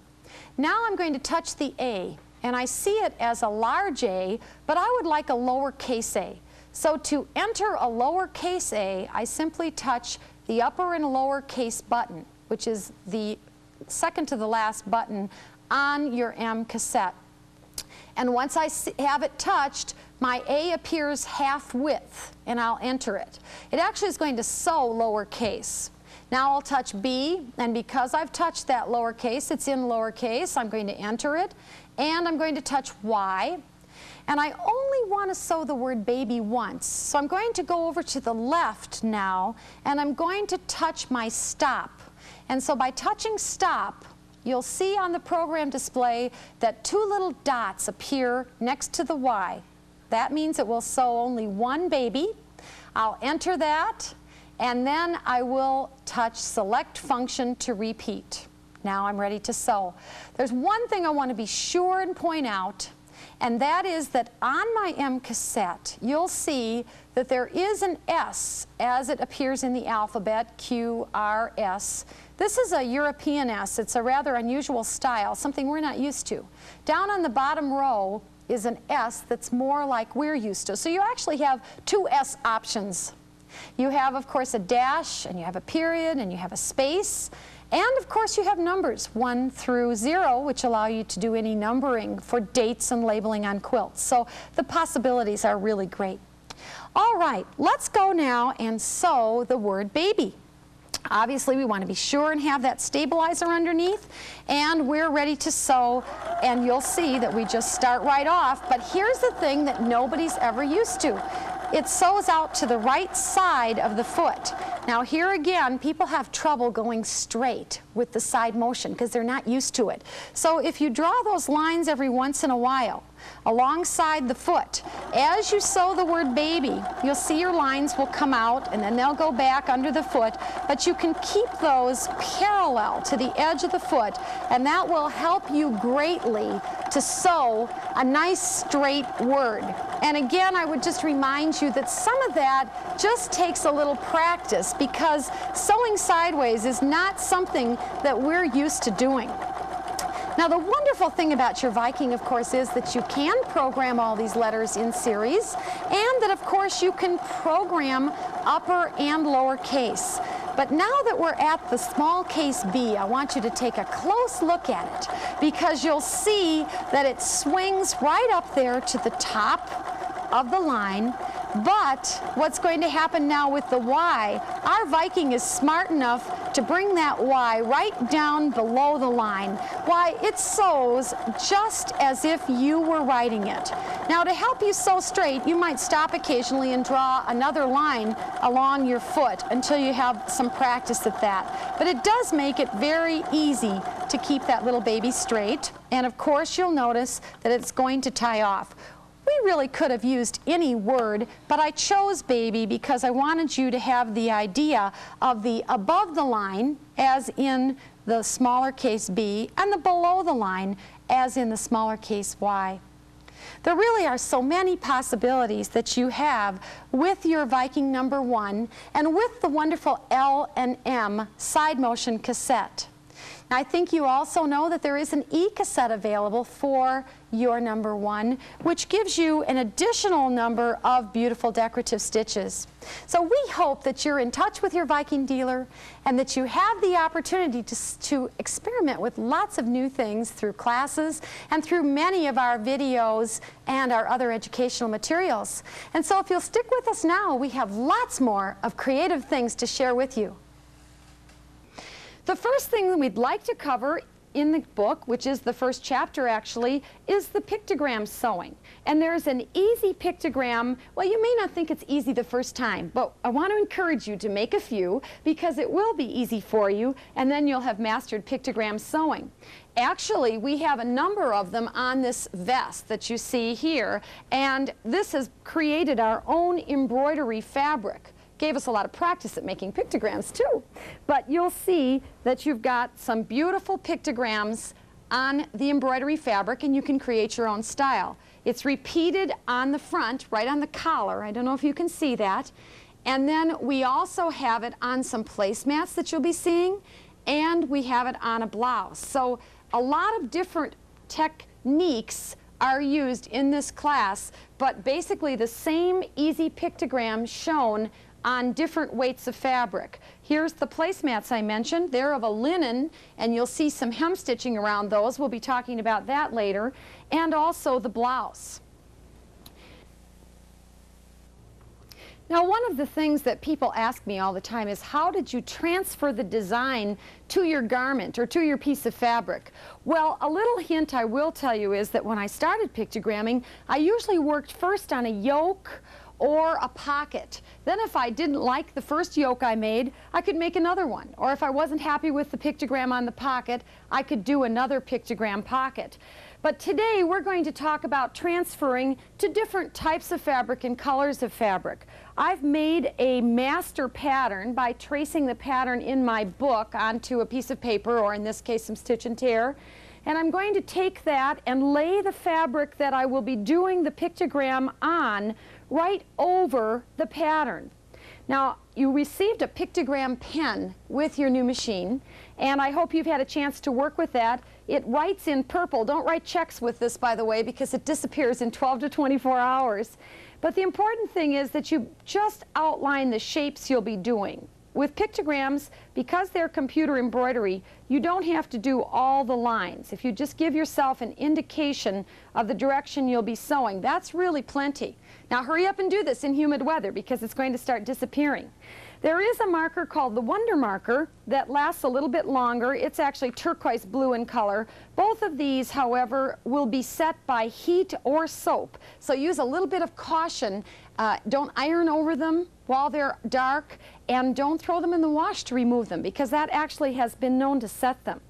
Now I'm going to touch the A. And I see it as a large A, but I would like a lowercase a. So to enter a lowercase a, I simply touch the upper and lowercase button, which is the second to the last button on your M cassette. And once I have it touched, my A appears half width, and I'll enter it. It actually is going to sew lowercase. Now I'll touch B, and because I've touched that lowercase, it's in lowercase, I'm going to enter it. And I'm going to touch Y, and I only want to sew the word baby once. So I'm going to go over to the left now, and I'm going to touch my stop. And so by touching stop, you'll see on the program display that 2 little dots appear next to the Y. That means it will sew only one baby. I'll enter that, and then I will touch select function to repeat. Now I'm ready to sew. There's one thing I want to be sure and point out, and that is that on my M cassette, you'll see that there is an S as it appears in the alphabet, Q, R, S. This is a European S. It's a rather unusual style, something we're not used to. Down on the bottom row is an S that's more like we're used to. So you actually have 2 S options. You have, of course, a dash, and you have a period, and you have a space. And of course you have numbers 1 through 0, which allow you to do any numbering for dates and labeling on quilts. So the possibilities are really great. All right, let's go now and sew the word baby. Obviously we want to be sure and have that stabilizer underneath, and we're ready to sew, and you'll see that we just start right off. But here's the thing that nobody's ever used to. It sews out to the right side of the foot. Now here again, people have trouble going straight with the side motion because they're not used to it. So if you draw those lines every once in a while alongside the foot, as you sew the word baby, you'll see your lines will come out and then they'll go back under the foot, but you can keep those parallel to the edge of the foot, and that will help you greatly to sew a nice straight word. And again, I would just remind you that some of that just takes a little practice because sewing sideways is not something that we're used to doing. Now the wonderful thing about your Viking, of course, is that you can program all these letters in series, and that of course you can program upper and lower case. But now that we're at the small case B, I want you to take a close look at it because you'll see that it swings right up there to the top of the line. But what's going to happen now with the Y, our Viking is smart enough to bring that Y right down below the line. Why, it sews just as if you were writing it. Now to help you sew straight, you might stop occasionally and draw another line along your foot until you have some practice at that. But it does make it very easy to keep that little baby straight. And of course you'll notice that it's going to tie off. We really could have used any word, but I chose baby because I wanted you to have the idea of the above the line, as in the smaller case B, and the below the line, as in the smaller case Y. There really are so many possibilities that you have with your Viking #1 and with the wonderful L and M side motion cassette. I think you also know that there is an e-cassette available for your #1, which gives you an additional number of beautiful decorative stitches. So we hope that you're in touch with your Viking dealer and that you have the opportunity to experiment with lots of new things through classes and through many of our videos and our other educational materials. And so if you'll stick with us now, we have lots more of creative things to share with you. The first thing that we'd like to cover in the book, which is the first chapter actually, is the pictogram sewing. And there's an easy pictogram. Well, you may not think it's easy the first time, but I want to encourage you to make a few because it will be easy for you, and then you'll have mastered pictogram sewing. Actually, we have a number of them on this vest that you see here, and this has created our own embroidery fabric. Gave us a lot of practice at making pictograms too. But you'll see that you've got some beautiful pictograms on the embroidery fabric, and you can create your own style. It's repeated on the front, right on the collar. I don't know if you can see that. And then we also have it on some placemats that you'll be seeing, and we have it on a blouse. So a lot of different techniques are used in this class, but basically the same easy pictogram shown on different weights of fabric. Here's the placemats I mentioned. They're of a linen, and you'll see some hem stitching around those. We'll be talking about that later. And also the blouse. Now, one of the things that people ask me all the time is, how did you transfer the design to your garment or to your piece of fabric? Well, a little hint I will tell you is that when I started pictogramming, I usually worked first on a yoke or a pocket. Then if I didn't like the first yoke I made, I could make another one. Or if I wasn't happy with the pictogram on the pocket, I could do another pictogram pocket. But today we're going to talk about transferring to different types of fabric and colors of fabric. I've made a master pattern by tracing the pattern in my book onto a piece of paper, or in this case some stitch and tear. And I'm going to take that and lay the fabric that I will be doing the pictogram on right over the pattern. Now, you received a pictogram pen with your new machine, and I hope you've had a chance to work with that. It writes in purple. Don't write checks with this, by the way, because it disappears in 12 to 24 hours. But the important thing is that you just outline the shapes you'll be doing. With pictograms, because they're computer embroidery, you don't have to do all the lines. If you just give yourself an indication of the direction you'll be sewing, that's really plenty. Now hurry up and do this in humid weather because it's going to start disappearing. There is a marker called the Wonder Marker that lasts a little bit longer. It's actually turquoise blue in color. Both of these, however, will be set by heat or soap. So use a little bit of caution Don't iron over them while they're dark, and don't throw them in the wash to remove them, because that actually has been known to set them.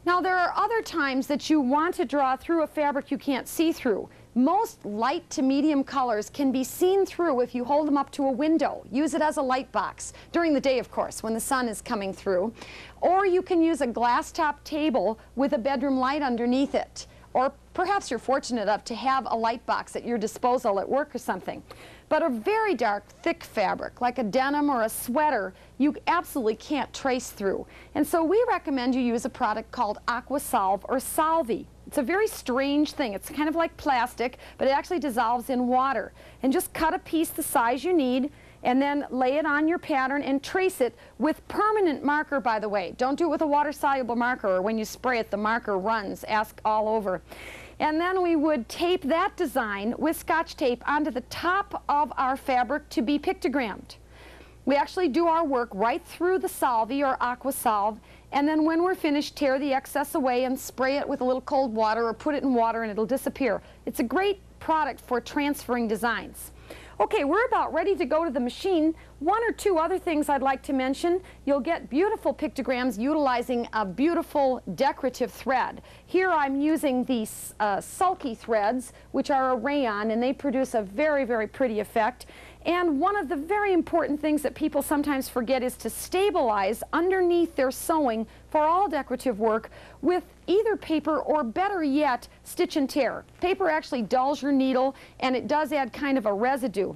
Now, there are other times that you want to draw through a fabric you can't see through. Most light to medium colors can be seen through if you hold them up to a window. Use it as a light box, during the day of course, when the sun is coming through. Or you can use a glass top table with a bedroom light underneath it. Or perhaps you're fortunate enough to have a light box at your disposal at work or something. But a very dark, thick fabric, like a denim or a sweater, you absolutely can't trace through. And so we recommend you use a product called Aquasolve or Solvi. It's a very strange thing. It's kind of like plastic, but it actually dissolves in water. And just cut a piece the size you need, and then lay it on your pattern and trace it with permanent marker, by the way. Don't do it with a water-soluble marker, or when you spray it, the marker runs, ask all over. And then we would tape that design with Scotch tape onto the top of our fabric to be pictogrammed. We actually do our work right through the Solvi or Aquasolve, and then when we're finished, tear the excess away and spray it with a little cold water, or put it in water and it'll disappear. It's a great product for transferring designs. Okay, we're about ready to go to the machine. One or two other things I'd like to mention. You'll get beautiful pictograms utilizing a beautiful decorative thread. Here I'm using these sulky threads, which are a rayon, and they produce a very, very pretty effect. And one of the very important things that people sometimes forget is to stabilize underneath their sewing for all decorative work with either paper, or better yet, stitch and tear. Paper actually dulls your needle, and it does add kind of a residue.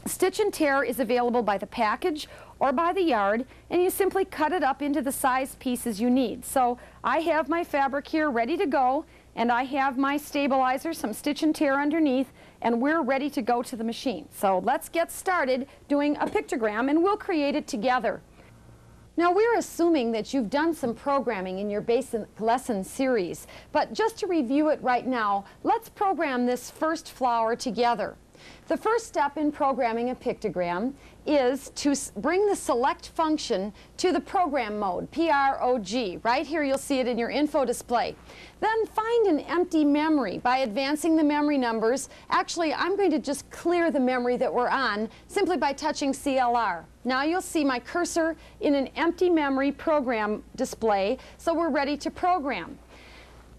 Stitch and tear is available by the package or by the yard, and you simply cut it up into the size pieces you need. So I have my fabric here ready to go, and I have my stabilizer, some stitch and tear underneath, and we're ready to go to the machine. So let's get started doing a pictogram, and we'll create it together. Now, we're assuming that you've done some programming in your basic lesson series, but just to review it right now, let's program this first flower together. The first step in programming a pictogram is to bring the select function to the program mode, P-R-O-G. Right here you'll see it in your info display. Then find an empty memory by advancing the memory numbers. Actually, I'm going to just clear the memory that we're on simply by touching CLR. Now you'll see my cursor in an empty memory program display, so we're ready to program.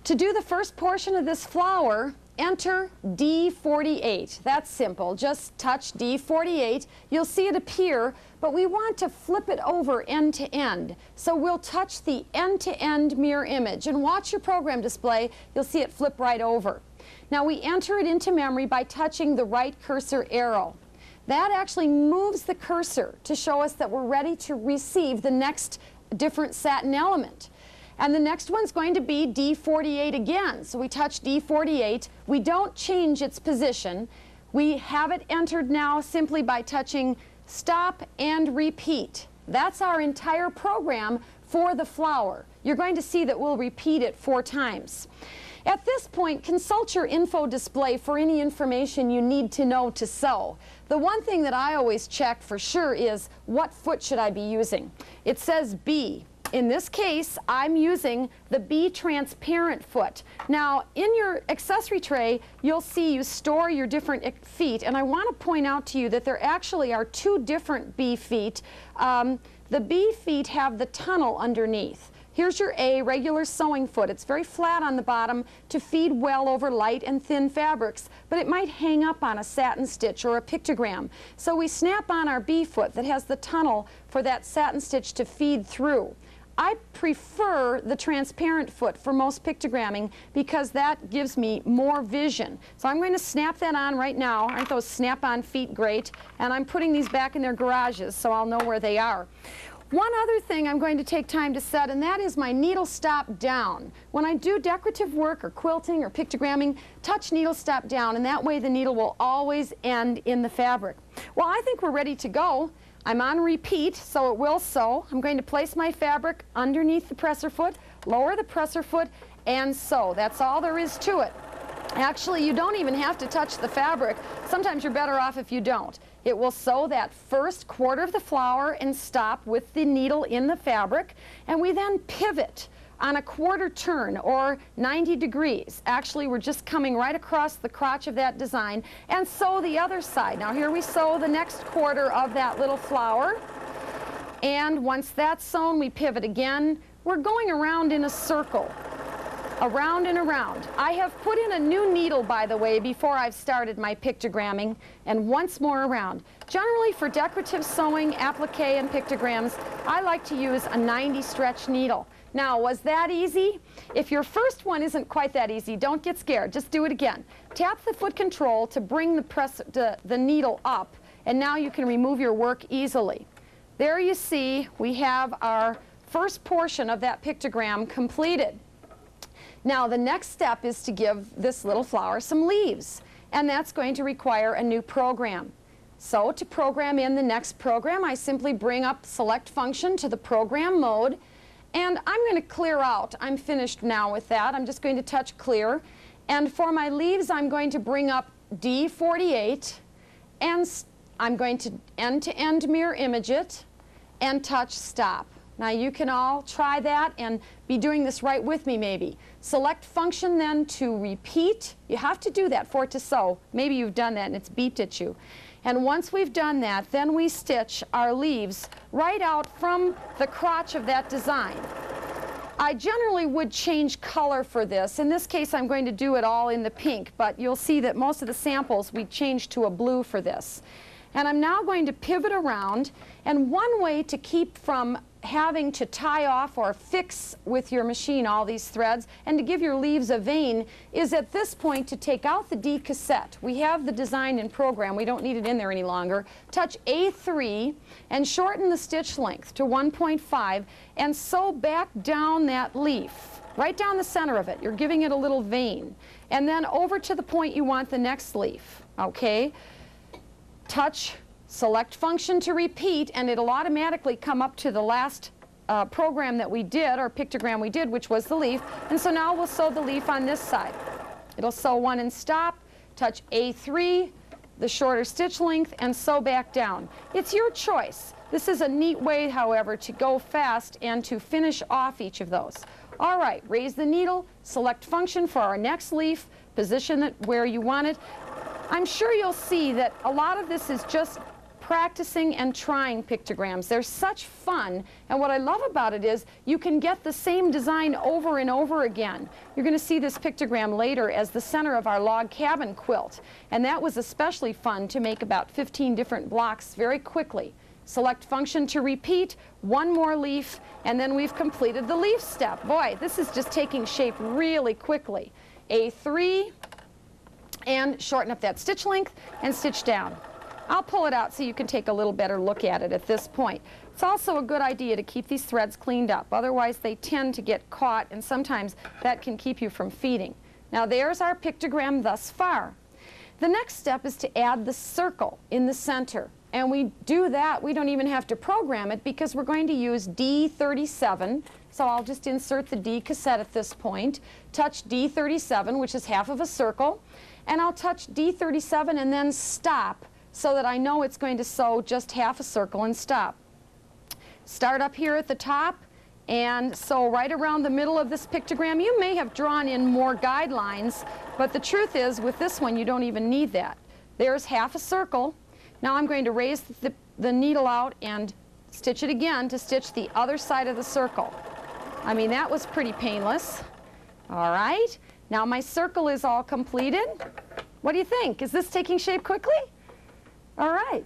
To do the first portion of this flower, enter D48. That's simple. Just touch D48. You'll see it appear, but we want to flip it over end to end. So we'll touch the end-to-end mirror image, and watch your program display. You'll see it flip right over. Now we enter it into memory by touching the right cursor arrow. That actually moves the cursor to show us that we're ready to receive the next different satin element. And the next one's going to be D48 again. So we touch D48. We don't change its position. We have it entered now simply by touching stop and repeat. That's our entire program for the flower. You're going to see that we'll repeat it 4 times. At this point, consult your info display for any information you need to know to sew. The one thing that I always check for sure is, what foot should I be using? It says B. In this case, I'm using the B transparent foot. Now, in your accessory tray, you'll see you store your different feet, and I want to point out to you that there actually are 2 different B feet. The B feet have the tunnel underneath. Here's your A, regular sewing foot. It's very flat on the bottom to feed well over light and thin fabrics, but it might hang up on a satin stitch or a pictogram. So we snap on our B foot that has the tunnel for that satin stitch to feed through. I prefer the transparent foot for most pictogramming because that gives me more vision. So I'm going to snap that on right now. Aren't those snap-on feet great? And I'm putting these back in their garages so I'll know where they are. One other thing I'm going to take time to set, and that is my needle stop down. When I do decorative work or quilting or pictogramming, touch needle stop down, and that way the needle will always end in the fabric. Well, I think we're ready to go. I'm on repeat, so it will sew. I'm going to place my fabric underneath the presser foot, lower the presser foot, and sew. That's all there is to it. Actually, you don't even have to touch the fabric. Sometimes you're better off if you don't. It will sew that first quarter of the flower and stop with the needle in the fabric, and we then pivot on a quarter turn or 90 degrees. Actually, we're just coming right across the crotch of that design and sew the other side. Now here we sew the next quarter of that little flower, and once that's sewn, we pivot again. We're going around in a circle, around and around. I have put in a new needle, by the way, before I've started my pictogramming, and once more around. Generally for decorative sewing, applique, and pictograms, I like to use a 90 stretch needle. Now, was that easy? If your first one isn't quite that easy, don't get scared. Just do it again. Tap the foot control to bring the needle up, and now you can remove your work easily. There you see we have our first portion of that pictogram completed. Now the next step is to give this little flower some leaves, and that's going to require a new program. So to program in the next program, I simply bring up select function to the program mode, and I'm going to clear out. I'm finished now with that. I'm just going to touch clear, and for my leaves I'm going to bring up D48, and I'm going to end-to-end mirror image it and touch stop. Now you can all try that and be doing this right with me maybe. Select function then to repeat. You have to do that for it to sew. Maybe you've done that and it's beeped at you. And once we've done that, then we stitch our leaves right out from the crotch of that design. I generally would change color for this. In this case I'm going to do it all in the pink, but you'll see that most of the samples we changed to a blue for this. And I'm now going to pivot around, and one way to keep from having to tie off or fix with your machine all these threads and to give your leaves a vein is at this point to take out the D cassette. We have the design in program. We don't need it in there any longer. Touch A3 and shorten the stitch length to 1.5 and sew back down that leaf, right down the center of it. You're giving it a little vein. And then over to the point you want the next leaf, okay? Touch select function to repeat, and it'll automatically come up to the last program that we did, or pictogram we did, which was the leaf. And so now we'll sew the leaf on this side. It'll sew one and stop, touch A3, the shorter stitch length, and sew back down. It's your choice. This is a neat way, however, to go fast and to finish off each of those. All right, raise the needle, select function for our next leaf, position it where you want it. I'm sure you'll see that a lot of this is just practicing and trying pictograms. They're such fun, and what I love about it is you can get the same design over and over again. You're going to see this pictogram later as the center of our log cabin quilt, and that was especially fun to make about 15 different blocks very quickly. Select function to repeat, one more leaf, and then we've completed the leaf step. Boy, this is just taking shape really quickly. A3, and shorten up that stitch length and stitch down. I'll pull it out so you can take a little better look at it at this point. It's also a good idea to keep these threads cleaned up. Otherwise they tend to get caught, and sometimes that can keep you from feeding. Now there's our pictogram thus far. The next step is to add the circle in the center. And we do that, we don't even have to program it because we're going to use D37. So I'll just insert the D cassette at this point, touch D37, which is half of a circle, and I'll touch D37 and then stop so that I know it's going to sew just half a circle and stop. Start up here at the top and sew right around the middle of this pictogram. You may have drawn in more guidelines, but the truth is with this one you don't even need that. There's half a circle. Now I'm going to raise the needle out and stitch it again to stitch the other side of the circle. I mean, that was pretty painless. All right, now my circle is all completed. What do you think? Is this taking shape quickly? All right,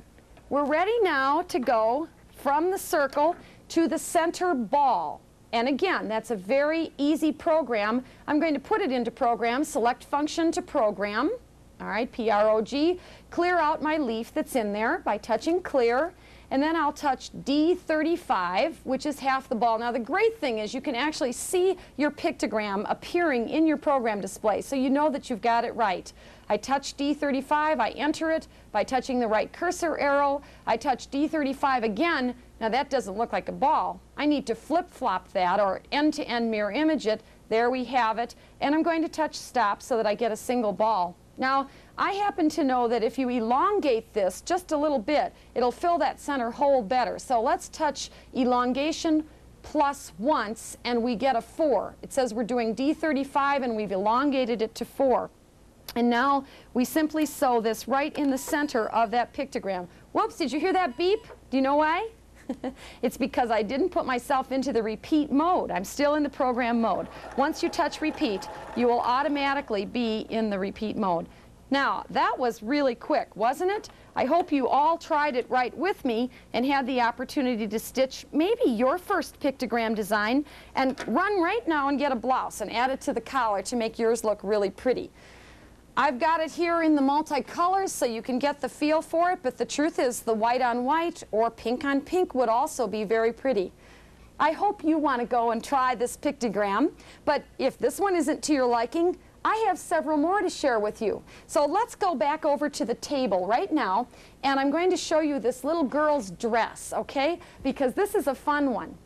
we're ready now to go from the circle to the center ball. And again, that's a very easy program. I'm going to put it into program, select function to program. All right, P-R-O-G, clear out my leaf that's in there by touching clear, and then I'll touch D35, which is half the ball. Now the great thing is you can actually see your pictogram appearing in your program display, so you know that you've got it right. I touch D35, I enter it by touching the right cursor arrow, I touch D35 again. Now that doesn't look like a ball. I need to flip-flop that or end-to-end mirror image it. There we have it, and I'm going to touch stop so that I get a single ball. Now, I happen to know that if you elongate this just a little bit, it'll fill that center hole better. So let's touch elongation, plus once and we get a 4. It says we're doing D35 and we've elongated it to 4. And now we simply sew this right in the center of that pictogram. Whoops, did you hear that beep? Do you know why? It's because I didn't put myself into the repeat mode. I'm still in the program mode. Once you touch repeat, you will automatically be in the repeat mode. Now, that was really quick, wasn't it? I hope you all tried it right with me and had the opportunity to stitch maybe your first pictogram design and run right now and get a blouse and add it to the collar to make yours look really pretty. I've got it here in the multicolors so you can get the feel for it, but the truth is the white on white or pink on pink would also be very pretty. I hope you want to go and try this pictogram, but if this one isn't to your liking, I have several more to share with you. So let's go back over to the table right now, and I'm going to show you this little girl's dress, okay? Because this is a fun one.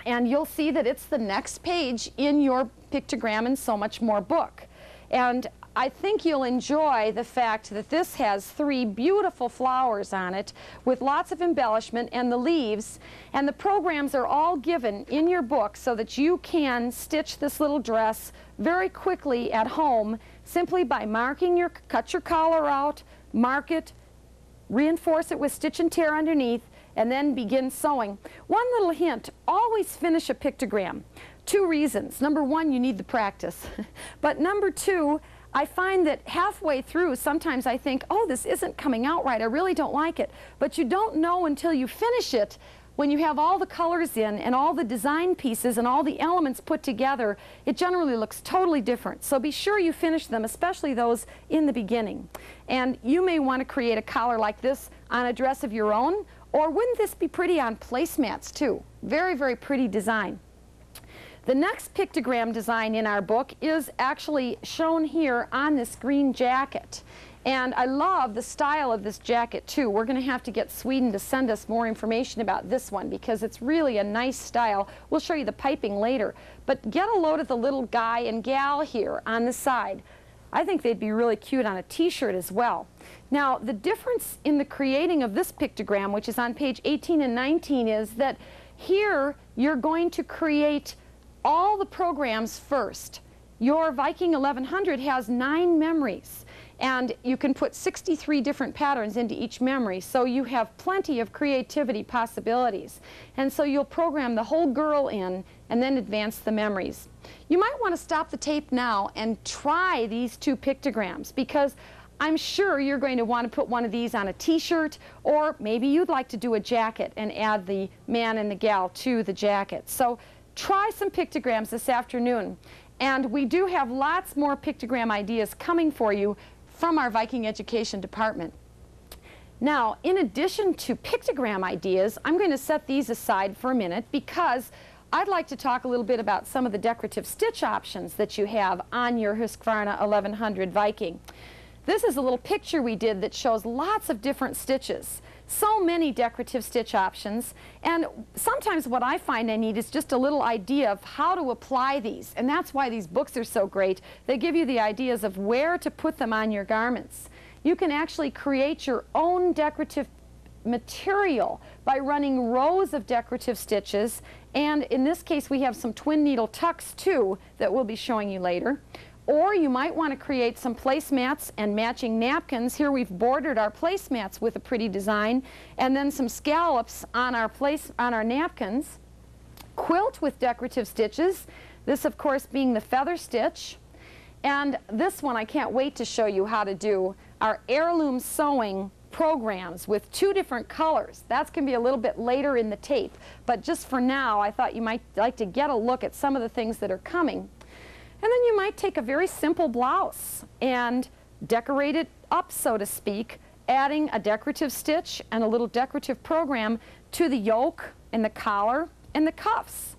And you'll see that it's the next page in your Pictogram and So Much More book. And I think you'll enjoy the fact that this has 3 beautiful flowers on it with lots of embellishment and the leaves, and the programs are all given in your book so that you can stitch this little dress very quickly at home simply by cut your collar out, mark it, reinforce it with stitch and tear underneath, and then begin sewing. One little hint, always finish a pictogram. 2 reasons. Number 1, you need the practice. But number 2, I find that halfway through, sometimes I think, oh, this isn't coming out right, I really don't like it. But you don't know until you finish it. When you have all the colors in and all the design pieces and all the elements put together, it generally looks totally different. So be sure you finish them, especially those in the beginning. And you may want to create a collar like this on a dress of your own, or wouldn't this be pretty on placemats too? Very, very pretty design. The next pictogram design in our book is actually shown here on this green jacket. And I love the style of this jacket too. We're going to have to get Sweden to send us more information about this one because it's really a nice style. We'll show you the piping later. But get a load of the little guy and gal here on the side. I think they'd be really cute on a t-shirt as well. Now, the difference in the creating of this pictogram, which is on page 18 and 19, is that here you're going to create all the programs first. Your Viking 1100 has 9 memories, and you can put 63 different patterns into each memory, so you have plenty of creativity possibilities. And so you'll program the whole girl in and then advance the memories. You might want to stop the tape now and try these 2 pictograms, because I'm sure you're going to want to put one of these on a t-shirt, or maybe you'd like to do a jacket and add the man and the gal to the jacket. So try some pictograms this afternoon. And we do have lots more pictogram ideas coming for you from our Viking Education Department. Now, in addition to pictogram ideas, I'm going to set these aside for a minute because I'd like to talk a little bit about some of the decorative stitch options that you have on your Husqvarna 1100 Viking. This is a little picture we did that shows lots of different stitches. So many decorative stitch options, and sometimes what I find I need is just a little idea of how to apply these, and that's why these books are so great. They give you the ideas of where to put them on your garments. You can actually create your own decorative material by running rows of decorative stitches, and in this case we have some twin needle tucks too that we'll be showing you later. Or you might want to create some placemats and matching napkins. Here we've bordered our placemats with a pretty design, and then some scallops on our napkins. Quilt with decorative stitches. This, of course, being the feather stitch. And this one I can't wait to show you how to do. Our heirloom sewing programs with 2 different colors. That's going to be a little bit later in the tape. But just for now, I thought you might like to get a look at some of the things that are coming. And then you might take a very simple blouse and decorate it up, so to speak, adding a decorative stitch and a little decorative program to the yoke and the collar and the cuffs.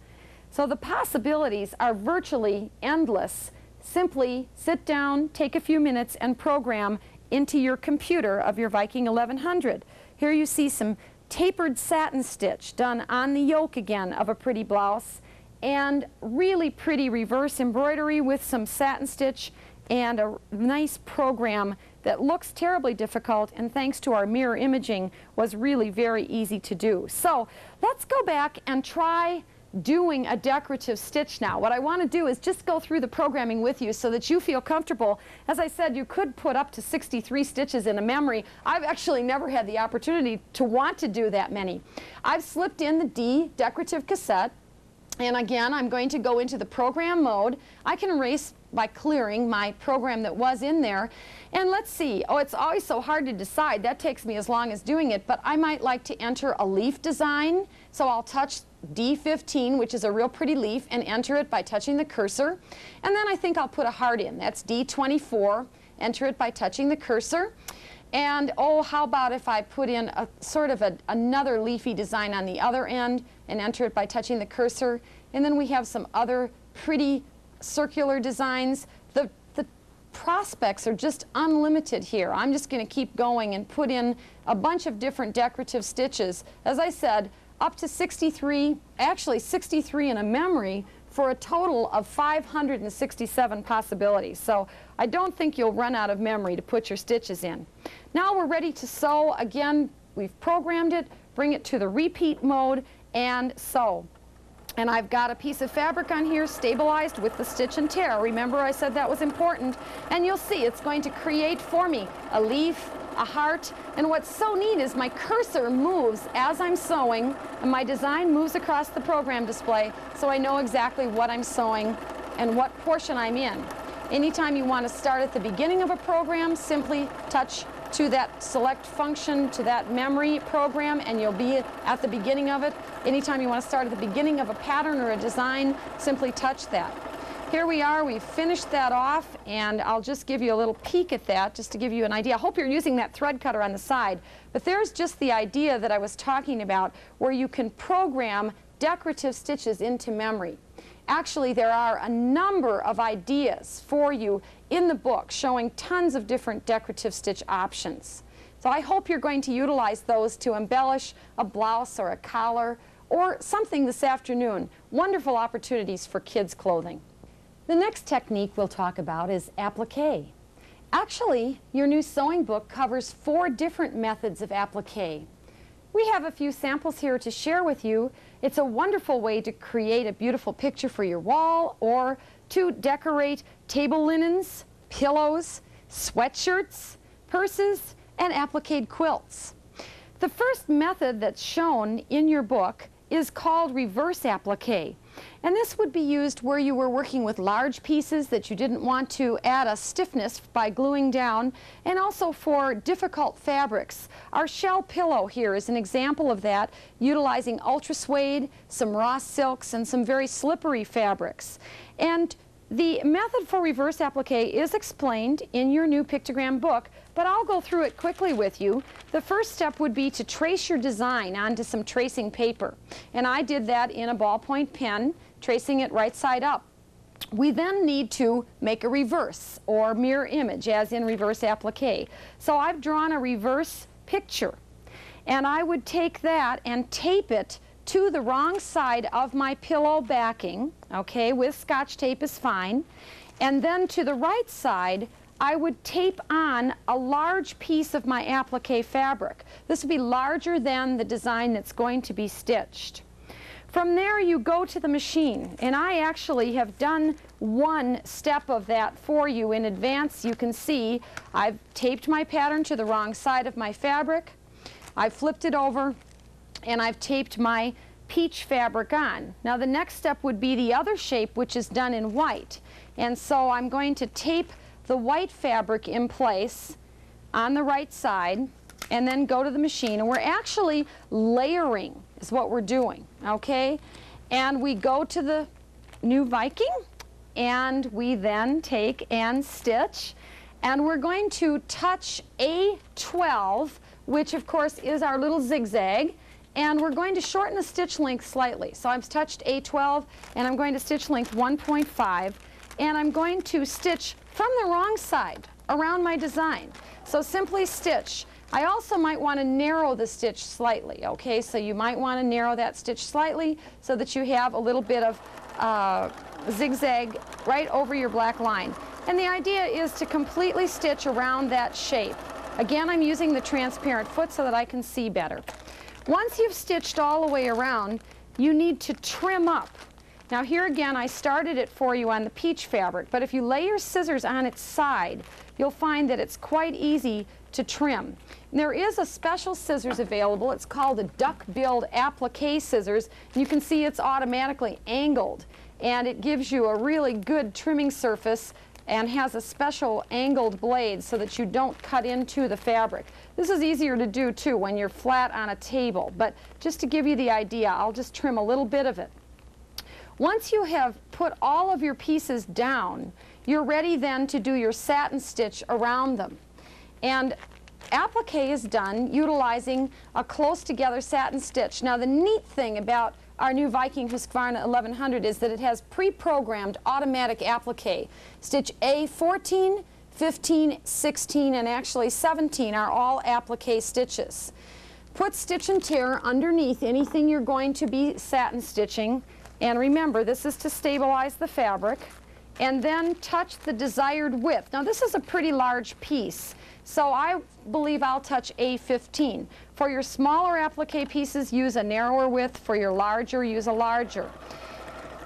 So the possibilities are virtually endless. Simply sit down, take a few minutes, and program into your computer of your Viking 1100. Here you see some tapered satin stitch done on the yoke again of a pretty blouse, and really pretty reverse embroidery with some satin stitch and a nice program that looks terribly difficult, and thanks to our mirror imaging was really very easy to do. So let's go back and try doing a decorative stitch now. What I want to do is just go through the programming with you so that you feel comfortable. As I said, you could put up to 63 stitches in a memory. I've actually never had the opportunity to want to do that many. I've slipped in the D decorative cassette, and again I'm going to go into the program mode. I can erase by clearing my program that was in there. And let's see, oh, it's always so hard to decide. That takes me as long as doing it, but I might like to enter a leaf design. So I'll touch D15, which is a real pretty leaf, and enter it by touching the cursor. And then I think I'll put a heart in. That's D24, enter it by touching the cursor. And oh, how about if I put in a sort of another leafy design on the other end and enter it by touching the cursor. And then we have some other pretty circular designs. The prospects are just unlimited here. I'm just going to keep going and put in a bunch of different decorative stitches. As I said, up to 63, actually 63 in a memory, for a total of 567 possibilities. So I don't think you'll run out of memory to put your stitches in. Now we're ready to sew. Again, we've programmed it, bring it to the repeat mode, and sew. And I've got a piece of fabric on here stabilized with the stitch and tear. Remember I said that was important. And you'll see it's going to create for me a leaf, a heart, and what's so neat is my cursor moves as I'm sewing, and my design moves across the program display, so I know exactly what I'm sewing and what portion I'm in. Anytime you want to start at the beginning of a program, simply touch to that select function, to that memory program, and you'll be at the beginning of it. Anytime you want to start at the beginning of a pattern or a design, simply touch that. Here we are, we've finished that off, and I'll just give you a little peek at that just to give you an idea. I hope you're using that thread cutter on the side, but there's just the idea that I was talking about where you can program decorative stitches into memory. Actually, there are a number of ideas for you in the book showing tons of different decorative stitch options. So I hope you're going to utilize those to embellish a blouse or a collar or something this afternoon. Wonderful opportunities for kids' clothing. The next technique we'll talk about is applique. Actually, your new sewing book covers 4 different methods of applique. We have a few samples here to share with you. It's a wonderful way to create a beautiful picture for your wall or to decorate table linens, pillows, sweatshirts, purses, and applique quilts. The first method that's shown in your book is called reverse applique. And this would be used where you were working with large pieces that you didn't want to add a stiffness by gluing down, and also for difficult fabrics. Our shell pillow here is an example of that, utilizing ultra suede, some raw silks, and some very slippery fabrics. And the method for reverse applique is explained in your new pictogram book, but I'll go through it quickly with you. The first step would be to trace your design onto some tracing paper. And I did that in a ballpoint pen, tracing it right side up. We then need to make a reverse or mirror image, as in reverse applique. So I've drawn a reverse picture. And I would take that and tape it to the wrong side of my pillow backing, okay, with Scotch tape is fine. And then to the right side, I would tape on a large piece of my applique fabric. This would be larger than the design that's going to be stitched. From there you go to the machine, and I actually have done one step of that for you in advance. You can see I've taped my pattern to the wrong side of my fabric, I've flipped it over, and I've taped my peach fabric on. Now the next step would be the other shape, which is done in white. And so I'm going to tape the white fabric in place on the right side and then go to the machine. And we're actually layering is what we're doing, okay? And we go to the new Viking and we then take and stitch. And we're going to touch A12, which of course is our little zigzag. And we're going to shorten the stitch length slightly. So I've touched A12 and I'm going to stitch length 1.5, and I'm going to stitch from the wrong side around my design. So simply stitch. I also might want to narrow the stitch slightly, okay? So you might want to narrow that stitch slightly so that you have a little bit of zigzag right over your black line. And the idea is to completely stitch around that shape. Again, I'm using the transparent foot so that I can see better. Once you've stitched all the way around, you need to trim up. Now here again, I started it for you on the peach fabric, but if you lay your scissors on its side, you'll find that it's quite easy to trim. And there is a special scissors available. It's called a duck-billed applique scissors. You can see it's automatically angled, and it gives you a really good trimming surface and has a special angled blade so that you don't cut into the fabric. This is easier to do too when you're flat on a table, but just to give you the idea, I'll just trim a little bit of it. Once you have put all of your pieces down, you're ready then to do your satin stitch around them. And applique is done utilizing a close together satin stitch. Now the neat thing about our new Viking Husqvarna 1100 is that it has pre-programmed automatic applique. Stitch A 14, 15, 16, and actually 17 are all applique stitches. Put stitch and tear underneath anything you're going to be satin stitching. And remember, this is to stabilize the fabric. And then touch the desired width. Now this is a pretty large piece, so I believe I'll touch A15. For your smaller applique pieces, use a narrower width. For your larger, use a larger.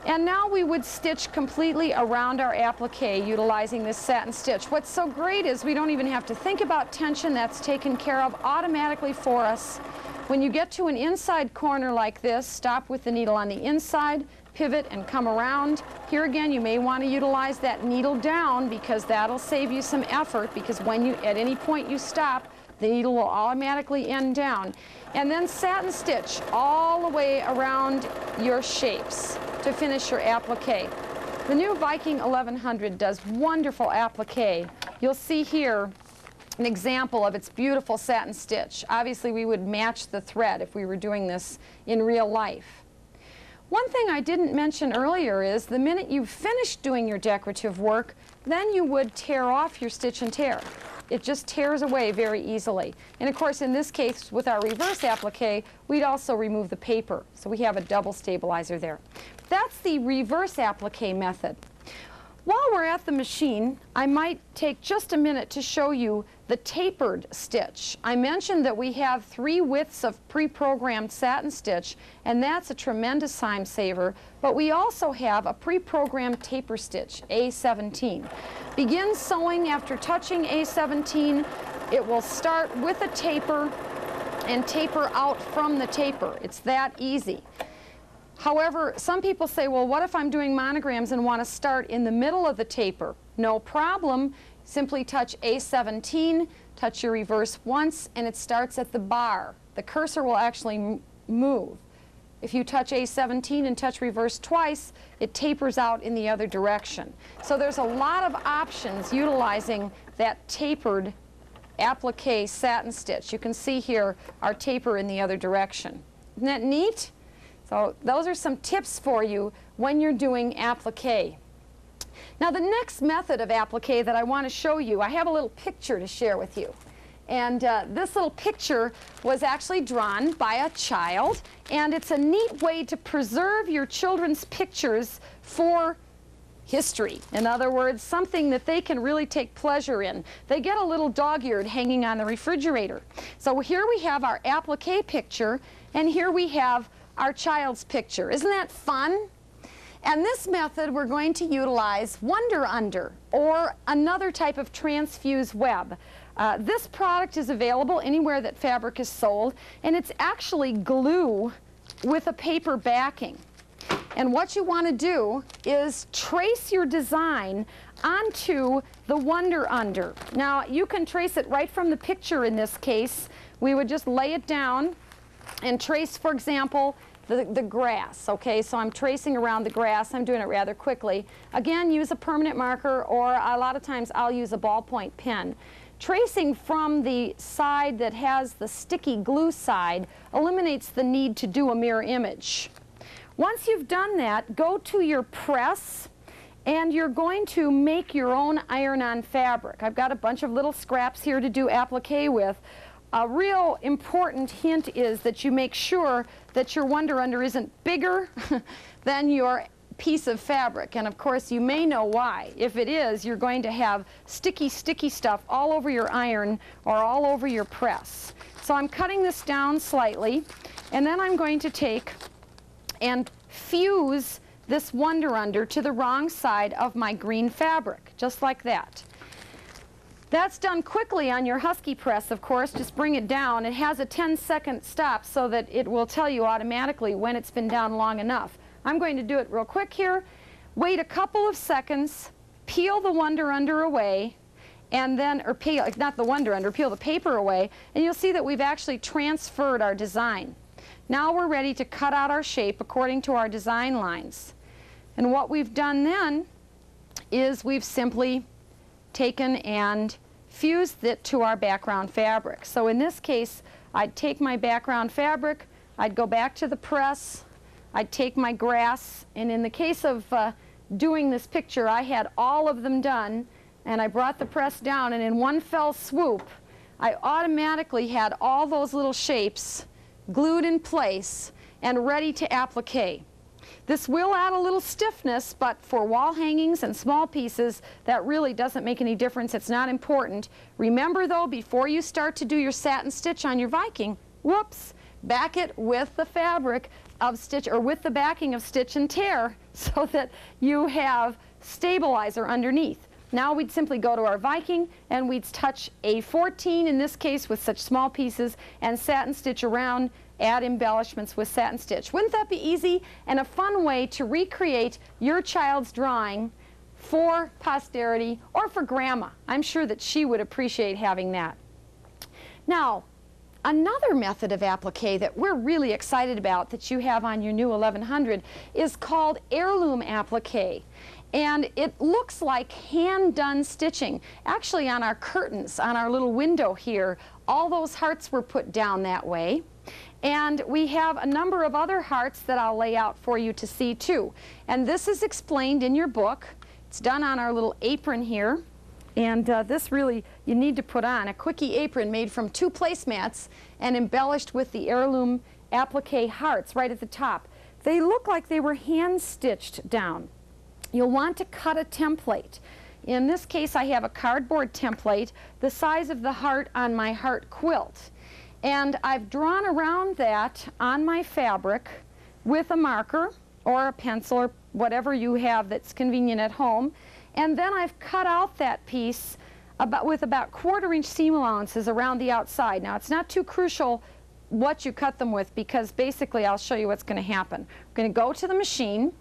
And now we would stitch completely around our applique utilizing this satin stitch. What's so great is we don't even have to think about tension. That's taken care of automatically for us. When you get to an inside corner like this, stop with the needle on the inside, pivot and come around. Here again, you may want to utilize that needle down because that'll save you some effort, because when you, at any point you stop, the needle will automatically end down. And then satin stitch all the way around your shapes to finish your applique. The new Viking 1100 does wonderful applique. You'll see here an example of its beautiful satin stitch. Obviously we would match the thread if we were doing this in real life. One thing I didn't mention earlier is the minute you've finished doing your decorative work, then you would tear off your stitch and tear. It just tears away very easily. And of course in this case with our reverse applique, we'd also remove the paper. So we have a double stabilizer there. That's the reverse applique method. While we're at the machine, I might take just a minute to show you the tapered stitch. I mentioned that we have 3 widths of pre-programmed satin stitch, and that's a tremendous time saver, but we also have a pre-programmed taper stitch, A17. Begin sewing after touching A17. It will start with a taper and taper out from the taper. It's that easy. However, some people say, well, what if I'm doing monograms and want to start in the middle of the taper? No problem. Simply touch A17, touch your reverse once, and it starts at the bar. The cursor will actually move. If you touch A17 and touch reverse twice, it tapers out in the other direction. So there's a lot of options utilizing that tapered applique satin stitch. You can see here our taper in the other direction. Isn't that neat? So those are some tips for you when you're doing applique. Now the next method of applique that I want to show you, I have a little picture to share with you. And this little picture was actually drawn by a child, and it's a neat way to preserve your children's pictures for history. In other words, something that they can really take pleasure in. They get a little dog-eared hanging on the refrigerator. So here we have our applique picture, and here we have our child's picture. Isn't that fun? And this method we're going to utilize Wonder Under, or another type of transfuse web. This product is available anywhere that fabric is sold, and it's actually glue with a paper backing. And what you want to do is trace your design onto the Wonder Under. Now you can trace it right from the picture in this case. We would just lay it down and trace, for example, the grass. Okay, so I'm tracing around the grass. I'm doing it rather quickly. Again, use a permanent marker, or a lot of times I'll use a ballpoint pen. Tracing from the side that has the sticky glue side eliminates the need to do a mirror image. Once you've done that, go to your press, and you're going to make your own iron-on fabric. I've got a bunch of little scraps here to do applique with. A real important hint is that you make sure that your Wonder Under isn't bigger than your piece of fabric. And of course you may know why. If it is, you're going to have sticky stuff all over your iron or all over your press. So I'm cutting this down slightly, and then I'm going to take and fuse this Wonder Under to the wrong side of my green fabric, just like that. That's done quickly on your Husky press, of course. Just bring it down. It has a 10-second stop so that it will tell you automatically when it's been down long enough. I'm going to do it real quick here. Wait a couple of seconds, peel the Wonder Under away, and then, or peel, not the Wonder Under, peel the paper away, and you'll see that we've actually transferred our design. Now we're ready to cut out our shape according to our design lines. And what we've done then is we've simply taken and fused it to our background fabric. So in this case, I'd take my background fabric, I'd go back to the press, I'd take my grass, and in the case of doing this picture, I had all of them done, and I brought the press down, and in one fell swoop, I automatically had all those little shapes glued in place and ready to applique. This will add a little stiffness, but for wall hangings and small pieces, that really doesn't make any difference. It's not important. Remember though, before you start to do your satin stitch on your Viking, whoops, back it with the fabric of stitch, or with the backing of stitch and tear, so that you have stabilizer underneath. Now we'd simply go to our Viking and we'd touch a 14 in this case with such small pieces and satin stitch around, add embellishments with satin stitch. Wouldn't that be easy and a fun way to recreate your child's drawing for posterity or for grandma? I'm sure that she would appreciate having that. Now, another method of applique that we're really excited about that you have on your new 1100 is called heirloom applique. And it looks like hand-done stitching. Actually, on our curtains, on our little window here, all those hearts were put down that way. And we have a number of other hearts that I'll lay out for you to see too. And this is explained in your book. It's done on our little apron here. And this really, you need to put on a quickie apron made from 2 placemats and embellished with the heirloom applique hearts right at the top. They look like they were hand-stitched down. You'll want to cut a template. In this case, I have a cardboard template the size of the heart on my heart quilt. And I've drawn around that on my fabric with a marker or a pencil or whatever you have that's convenient at home. And then I've cut out that piece with about 1/4 inch seam allowances around the outside. Now, it's not too crucial what you cut them with, because basically I'll show you what's going to happen. We're going to go to the machine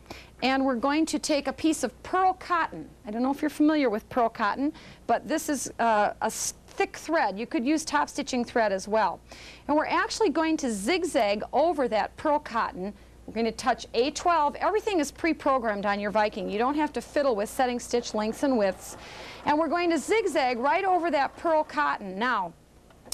and we're going to take a piece of pearl cotton. I don't know if you're familiar with pearl cotton, but this is a thick thread. You could use top stitching thread as well. And we're actually going to zigzag over that pearl cotton. We're going to touch A12. Everything is pre-programmed on your Viking. You don't have to fiddle with setting stitch lengths and widths. And we're going to zigzag right over that pearl cotton. Now,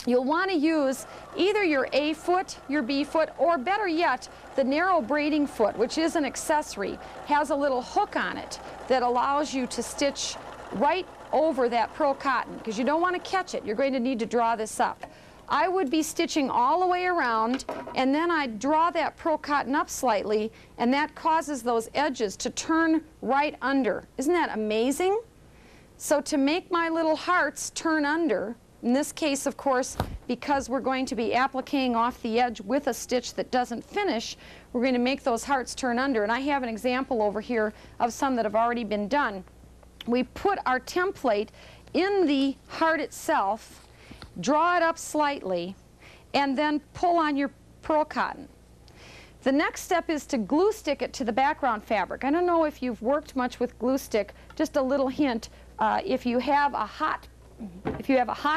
you'll want to use either your A foot, your B foot, or better yet, the narrow braiding foot, which is an accessory, has a little hook on it that allows you to stitch right over that pearl cotton, because you don't want to catch it. You're going to need to draw this up. I would be stitching all the way around, and then I'd draw that pearl cotton up slightly, and that causes those edges to turn right under. Isn't that amazing? So to make my little hearts turn under, in this case, of course, because we're going to be appliquing off the edge with a stitch that doesn't finish, we're going to make those hearts turn under. And I have an example over here of some that have already been done. We put our template in the heart itself, draw it up slightly, and then pull on your pearl cotton. The next step is to glue stick it to the background fabric. I don't know if you've worked much with glue stick. Just a little hint, if you have a hot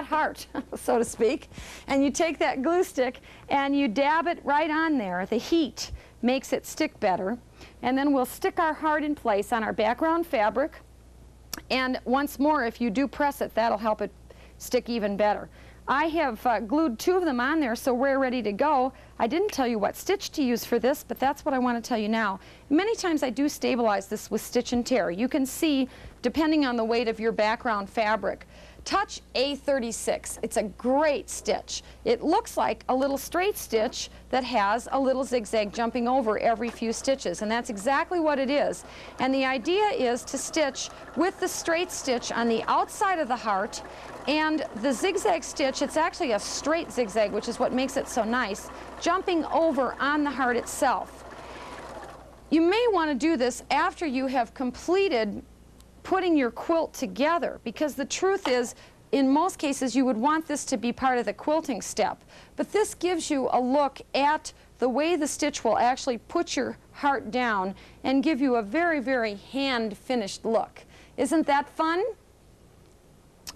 heart, so to speak, and you take that glue stick and you dab it right on there, the heat makes it stick better. And then we'll stick our heart in place on our background fabric. And once more, if you do press it, that'll help it stick even better. I have glued 2 of them on there, so we're ready to go. I didn't tell you what stitch to use for this, but that's what I want to tell you now. Many times I do stabilize this with stitch and tear. You can see, depending on the weight of your background fabric, touch A36. It's a great stitch. It looks like a little straight stitch that has a little zigzag jumping over every few stitches, and that's exactly what it is. And the idea is to stitch with the straight stitch on the outside of the heart, and the zigzag stitch, it's actually a straight zigzag, which is what makes it so nice, jumping over on the heart itself. You may want to do this after you have completed putting your quilt together, because the truth is, in most cases, you would want this to be part of the quilting step. But this gives you a look at the way the stitch will actually put your heart down and give you a very, very hand-finished look. Isn't that fun?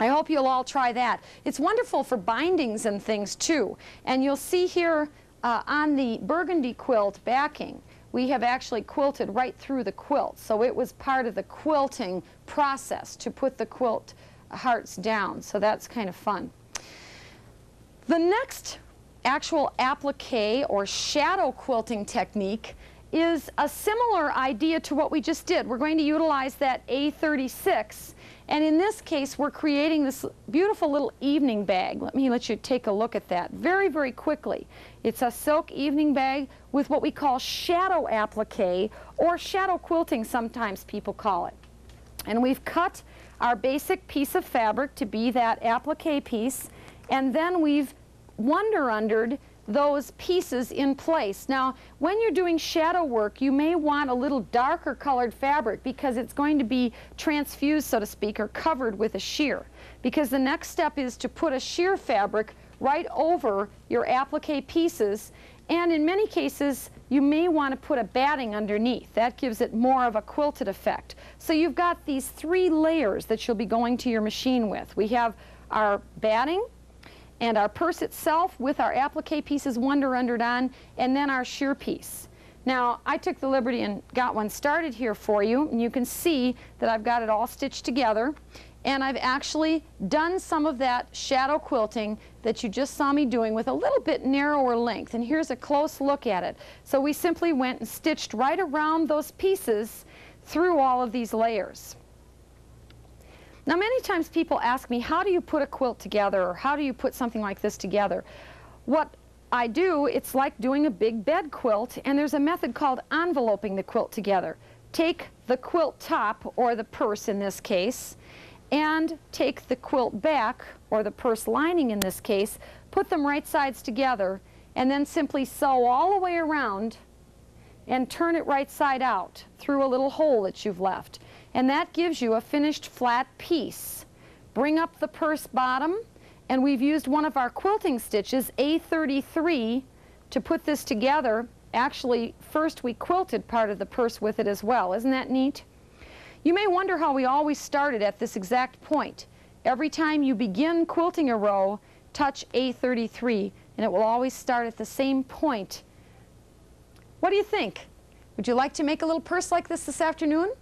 I hope you'll all try that. It's wonderful for bindings and things too. And you'll see here on the burgundy quilt backing, we have actually quilted right through the quilt. So it was part of the quilting process to put the quilt hearts down. So that's kind of fun. The next actual applique or shadow quilting technique is a similar idea to what we just did. We're going to utilize that A36, and in this case we're creating this beautiful little evening bag. Let me let you take a look at that very, very quickly. It's a silk evening bag with what we call shadow applique, or shadow quilting sometimes people call it. And we've cut our basic piece of fabric to be that applique piece, and then we've wonder-undered those pieces in place. Now, when you're doing shadow work, you may want a little darker colored fabric because it's going to be transfused, so to speak, or covered with a sheer. Because the next step is to put a sheer fabric right over your applique pieces, and in many cases, you may want to put a batting underneath. That gives it more of a quilted effect. So you've got these 3 layers that you'll be going to your machine with. We have our batting, and our purse itself with our applique pieces wonder-undered on, and then our sheer piece. Now, I took the liberty and got one started here for you, and you can see that I've got it all stitched together, and I've actually done some of that shadow quilting that you just saw me doing with a little bit narrower length, and here's a close look at it. So we simply went and stitched right around those pieces through all of these layers. Now, many times people ask me, how do you put a quilt together, or how do you put something like this together? What I do, it's like doing a big bed quilt, and there's a method called enveloping the quilt together. Take the quilt top, or the purse in this case, and take the quilt back, or the purse lining in this case, put them right sides together, and then simply sew all the way around and turn it right side out through a little hole that you've left. And that gives you a finished flat piece. Bring up the purse bottom, and we've used one of our quilting stitches, A33, to put this together. Actually, first we quilted part of the purse with it as well. Isn't that neat? You may wonder how we always started at this exact point. Every time you begin quilting a row, touch A33, and it will always start at the same point. What do you think? Would you like to make a little purse like this afternoon?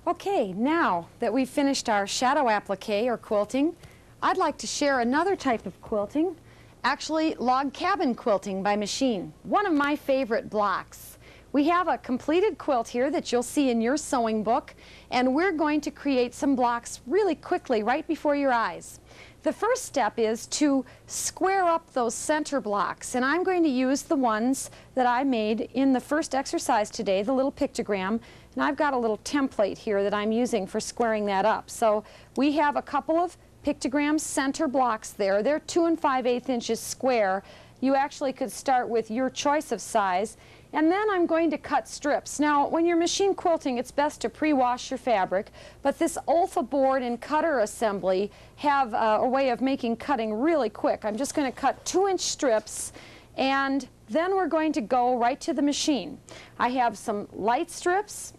Okay, now that we've finished our shadow applique or quilting, I'd like to share another type of quilting, actually log cabin quilting by machine, one of my favorite blocks. We have a completed quilt here that you'll see in your sewing book, and we're going to create some blocks really quickly right before your eyes. The first step is to square up those center blocks, and I'm going to use the ones that I made in the first exercise today, the little pictogram, and I've got a little template here that I'm using for squaring that up. So we have a couple of pictogram center blocks there. They're 2 5/8 inches square. You actually could start with your choice of size. And then I'm going to cut strips. Now, when you're machine quilting, it's best to pre-wash your fabric, but this Olfa board and cutter assembly have a way of making cutting really quick. I'm just going to cut 2-inch strips, and then we're going to go right to the machine. I have some light strips,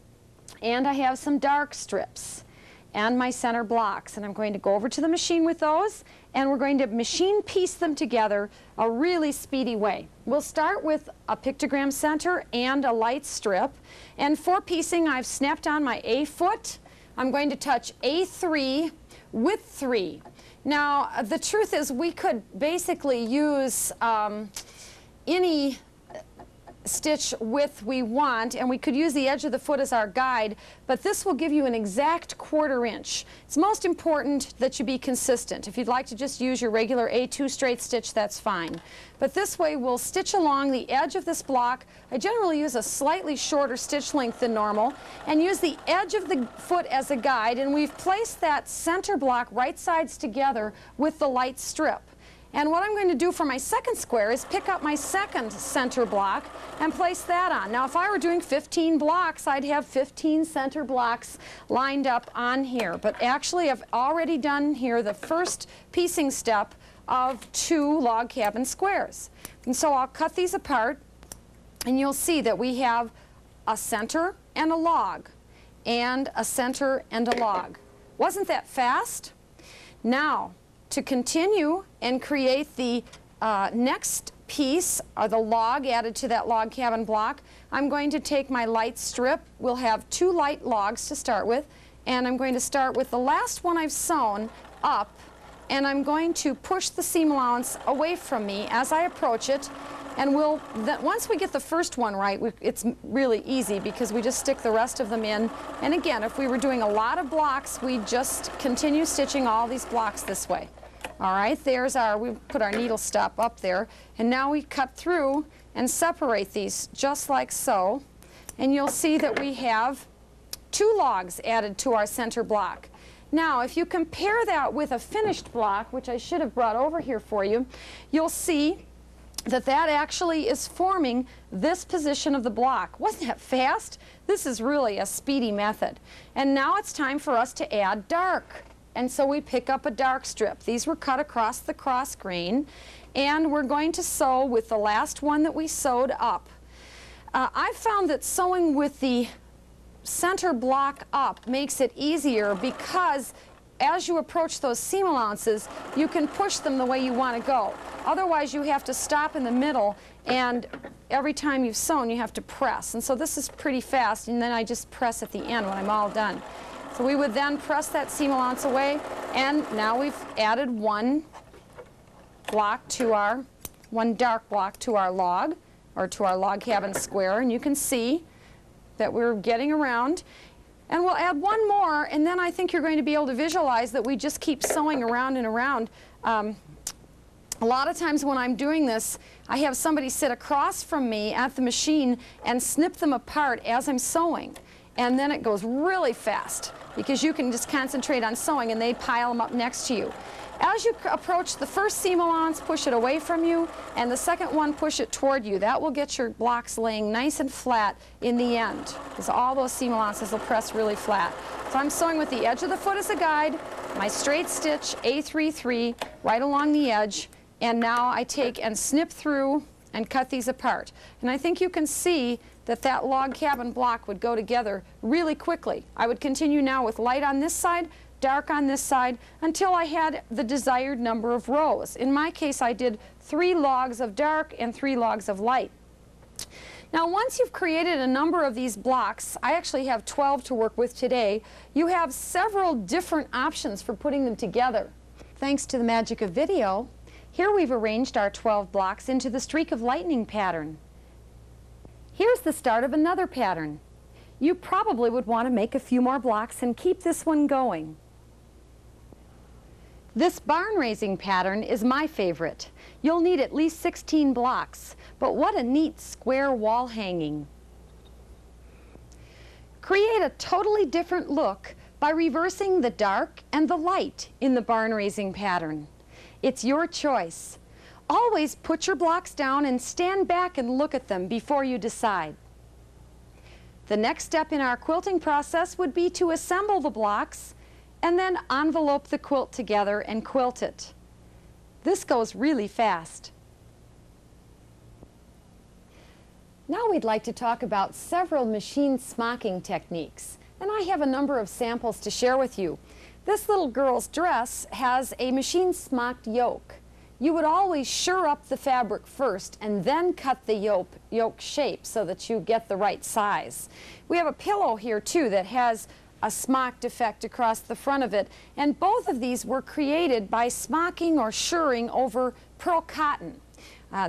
and I have some dark strips, and my center blocks, and I'm going to go over to the machine with those, and we're going to machine piece them together a really speedy way. We'll start with a pictogram center and a light strip, and for piecing I've snapped on my A foot. I'm going to touch A3 with 3. Now the truth is we could basically use any stitch width we want, and we could use the edge of the foot as our guide, but this will give you an exact 1/4 inch. It's most important that you be consistent. If you'd like to just use your regular A2 straight stitch, that's fine. But this way we'll stitch along the edge of this block. I generally use a slightly shorter stitch length than normal and use the edge of the foot as a guide, and we've placed that center block right sides together with the light strip. And what I'm going to do for my second square is pick up my second center block and place that on. Now if I were doing 15 blocks, I'd have 15 center blocks lined up on here. But actually I've already done here the first piecing step of 2 log cabin squares. And so I'll cut these apart, and you'll see that we have a center and a log, and a center and a log. Wasn't that fast? Now, to continue and create the next piece, or the log added to that log cabin block, I'm going to take my light strip. We'll have 2 light logs to start with, and I'm going to start with the last one I've sewn up, and I'm going to push the seam allowance away from me as I approach it. And once we get the first one right, it's really easy because we just stick the rest of them in. And again, if we were doing a lot of blocks, we just continue stitching all these blocks this way. All right, we put our needle stop up there. And now we cut through and separate these just like so. And you'll see that we have 2 logs added to our center block. Now, if you compare that with a finished block, which I should have brought over here for you, you'll see that that actually is forming this position of the block. Wasn't that fast? This is really a speedy method. And now it's time for us to add dark. And so we pick up a dark strip. These were cut across the cross grain, and we're going to sew with the last one that we sewed up. I found that sewing with the center block up makes it easier because as you approach those seam allowances, you can push them the way you want to go. Otherwise, you have to stop in the middle, and every time you've sewn, you have to press. And so this is pretty fast, and then I just press at the end when I'm all done. So we would then press that seam allowance away, and now we've added one dark block to our log, or to our log cabin square, and you can see that we're getting around. And we'll add one more, and then I think you're going to be able to visualize that we just keep sewing around and around. A lot of times when I'm doing this, I have somebody sit across from me at the machine and snip them apart as I'm sewing. And then it goes really fast because you can just concentrate on sewing and they pile them up next to you. As you approach the first seam allowance, push it away from you, and the second one, push it toward you. That will get your blocks laying nice and flat in the end, because all those seam allowances will press really flat. So I'm sewing with the edge of the foot as a guide, my straight stitch, A33, right along the edge, and now I take and snip through and cut these apart. And I think you can see that that log cabin block would go together really quickly. I would continue now with light on this side, dark on this side, until I had the desired number of rows. In my case, I did 3 logs of dark and 3 logs of light. Now, once you've created a number of these blocks, I actually have 12 to work with today, you have several different options for putting them together. Thanks to the magic of video, here we've arranged our 12 blocks into the streak of lightning pattern. Here's the start of another pattern. You probably would want to make a few more blocks and keep this one going. This barn raising pattern is my favorite. You'll need at least 16 blocks, but what a neat square wall hanging. Create a totally different look by reversing the dark and the light in the barn raising pattern. It's your choice. Always put your blocks down and stand back and look at them before you decide. The next step in our quilting process would be to assemble the blocks and then envelope the quilt together and quilt it. This goes really fast. Now we'd like to talk about several machine smocking techniques, and I have a number of samples to share with you. This little girl's dress has a machine smocked yoke. You would always sure up the fabric first and then cut the yoke shape so that you get the right size. We have a pillow here too that has a smocked effect across the front of it, and both of these were created by smocking or shirring over pearl cotton.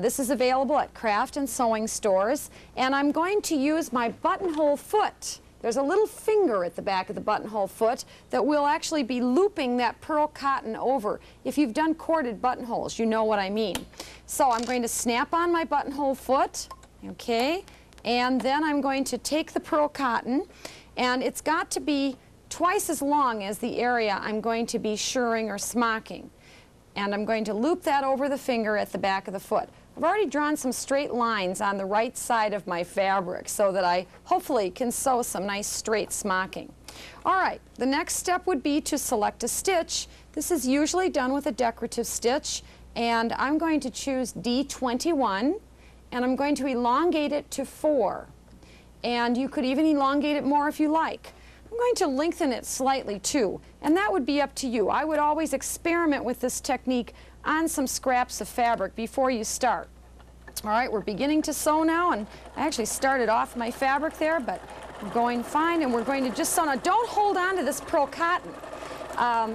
This is available at craft and sewing stores, and I'm going to use my buttonhole foot. There's a little finger at the back of the buttonhole foot that will actually be looping that pearl cotton over. If you've done corded buttonholes, you know what I mean. So I'm going to snap on my buttonhole foot, okay, and then I'm going to take the pearl cotton, and it's got to be twice as long as the area I'm going to be shirring or smocking. and I'm going to loop that over the finger at the back of the foot. I've already drawn some straight lines on the right side of my fabric so that I hopefully can sew some nice straight smocking. All right, the next step would be to select a stitch. This is usually done with a decorative stitch, and I'm going to choose D21, and I'm going to elongate it to 4. And you could even elongate it more if you like. I'm going to lengthen it slightly too, and that would be up to you. I would always experiment with this technique on some scraps of fabric before you start. All right, we're beginning to sew now, and I actually started off my fabric there, but we're going fine, and we're going to just sew. Now, don't hold on to this pearl cotton.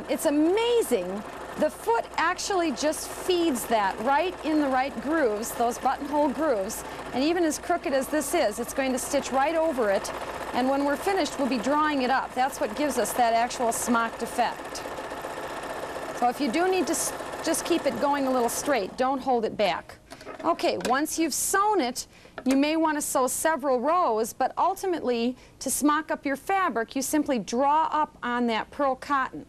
It's amazing. The foot actually just feeds that right in the right grooves, those buttonhole grooves, and even as crooked as this is, it's going to stitch right over it, and when we're finished, we'll be drawing it up. That's what gives us that actual smocked effect. So if you do need to just keep it going a little straight, don't hold it back. Okay, once you've sewn it, you may want to sew several rows, but ultimately, to smock up your fabric, you simply draw up on that pearl cotton.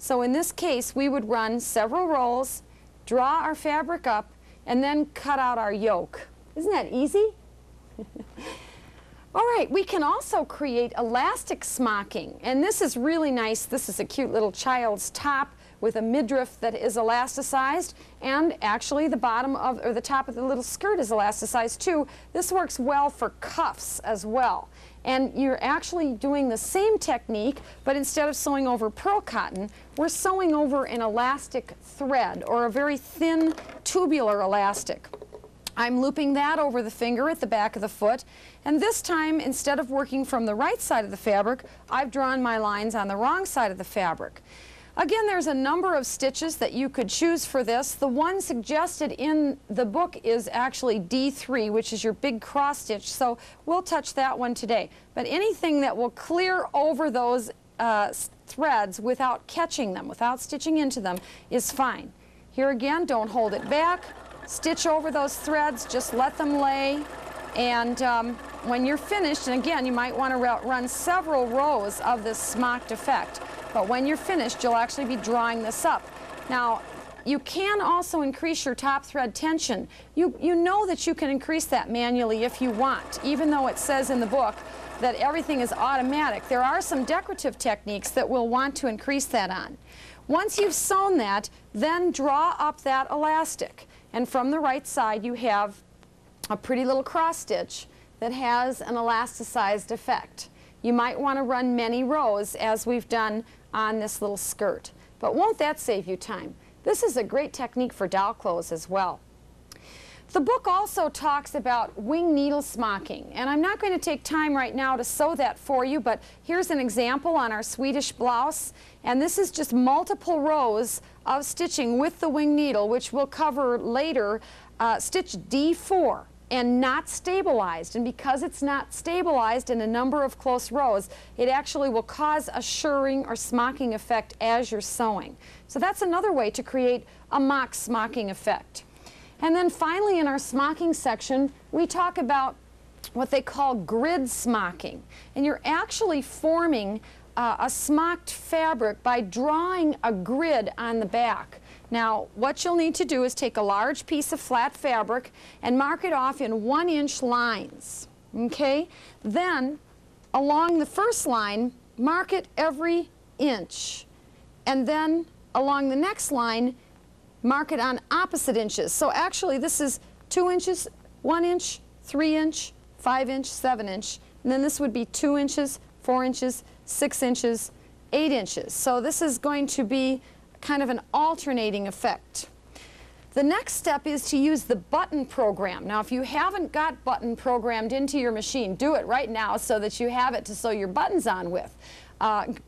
So in this case, we would run several rows, draw our fabric up, and then cut out our yoke. Isn't that easy? All right, we can also create elastic smocking, and this is really nice. This is a cute little child's top with a midriff that is elasticized, and actually the bottom of, or the top of the little skirt is elasticized too. This works well for cuffs as well. And you're actually doing the same technique, but instead of sewing over pearl cotton, we're sewing over an elastic thread, or a very thin tubular elastic. I'm looping that over the finger at the back of the foot, and this time, instead of working from the right side of the fabric, I've drawn my lines on the wrong side of the fabric. Again, there's a number of stitches that you could choose for this. The one suggested in the book is actually D3, which is your big cross stitch, so we'll touch that one today. But anything that will clear over those threads without catching them, without stitching into them, is fine. Here again, don't hold it back. Stitch over those threads, just let them lay, and when you're finished, and again, you might want to run several rows of this smocked effect. But when you're finished, you'll actually be drawing this up. Now, you can also increase your top thread tension. You know that you can increase that manually if you want, even though it says in the book that everything is automatic. There are some decorative techniques that we'll want to increase that on. Once you've sewn that, then draw up that elastic. And from the right side, you have a pretty little cross stitch that has an elasticized effect. You might want to run many rows, as we've done on this little skirt. But won't that save you time? This is a great technique for doll clothes as well. The book also talks about wing needle smocking, and I'm not going to take time right now to sew that for you, but here's an example on our Swedish blouse, and this is just multiple rows of stitching with the wing needle, which we'll cover later, stitch D4. And not stabilized, and because it's not stabilized in a number of close rows, it actually will cause a shirring or smocking effect as you're sewing. So that's another way to create a mock smocking effect. And then finally, in our smocking section, we talk about what they call grid smocking, and you're actually forming a smocked fabric by drawing a grid on the back. Now, what you'll need to do is take a large piece of flat fabric and mark it off in 1-inch lines, okay? Then, along the first line, mark it every inch. And then, along the next line, mark it on opposite inches. So actually, this is 2 inches, 1 inch, 3 inch, 5 inch, 7 inch. And then this would be 2 inches, 4 inches, 6 inches, 8 inches. So this is going to be kind of an alternating effect. The next step is to use the button program. Now, if you haven't got button programmed into your machine, do it right now so that you have it to sew your buttons on with.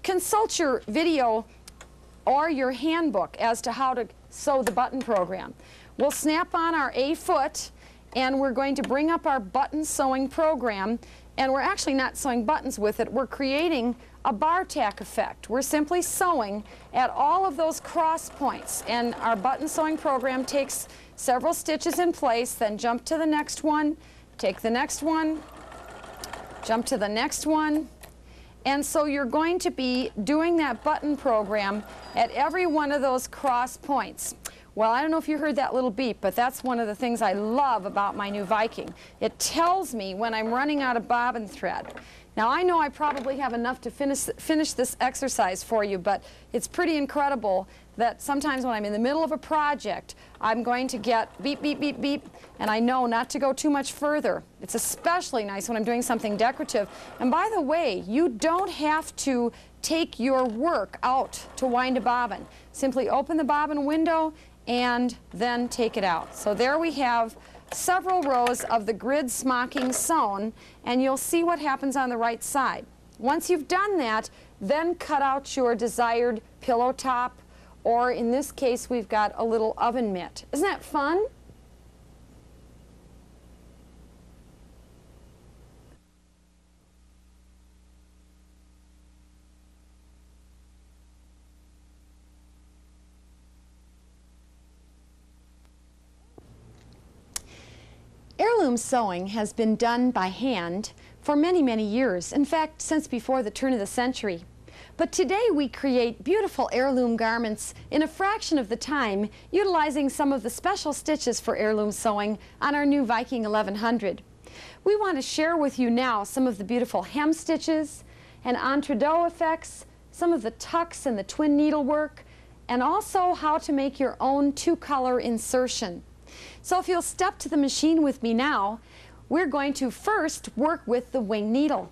Consult your video or your handbook as to how to sew the button program. We'll snap on our A foot, and we're going to bring up our button sewing program, and we're actually not sewing buttons with it. We're creating a bar tack effect. We're simply sewing at all of those cross points, and our button sewing program takes several stitches in place, then jump to the next one, take the next one, jump to the next one, and so you're going to be doing that button program at every one of those cross points. Well, I don't know if you heard that little beep, but that's one of the things I love about my new Viking. It tells me when I'm running out of bobbin thread. Now, I know I probably have enough to finish this exercise for you, but it's pretty incredible that sometimes when I'm in the middle of a project, I'm going to get beep, beep, beep, beep, and I know not to go too much further. It's especially nice when I'm doing something decorative. And by the way, you don't have to take your work out to wind a bobbin. Simply open the bobbin window and then take it out. So there we have several rows of the grid smocking sewn, and you'll see what happens on the right side. Once you've done that, then cut out your desired pillow top, or in this case we've got a little oven mitt. Isn't that fun? Heirloom sewing has been done by hand for many, many years. In fact, since before the turn of the century. But today we create beautiful heirloom garments in a fraction of the time, utilizing some of the special stitches for heirloom sewing on our new Viking 1100. We want to share with you now some of the beautiful hem stitches and entre-deux effects, some of the tucks and the twin needle work, and also how to make your own two-color insertion. So if you'll step to the machine with me now, we're going to first work with the wing needle.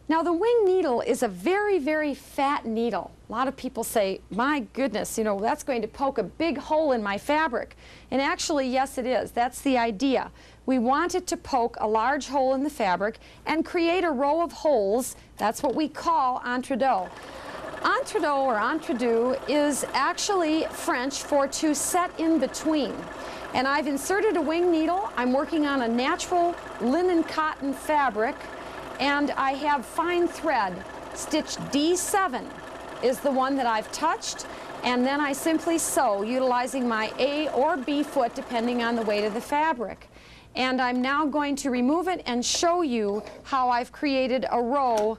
Now the wing needle is a very, very fat needle. A lot of people say, my goodness, you know, that's going to poke a big hole in my fabric. And actually, yes, it is. That's the idea. We want it to poke a large hole in the fabric and create a row of holes. That's what we call entre-deux. Entre-deux or entre-deux is actually French for to set in between. And I've inserted a wing needle. I'm working on a natural linen cotton fabric, and I have fine thread. Stitch D7 is the one that I've touched, and then I simply sew utilizing my A or B foot depending on the weight of the fabric. And I'm now going to remove it and show you how I've created a row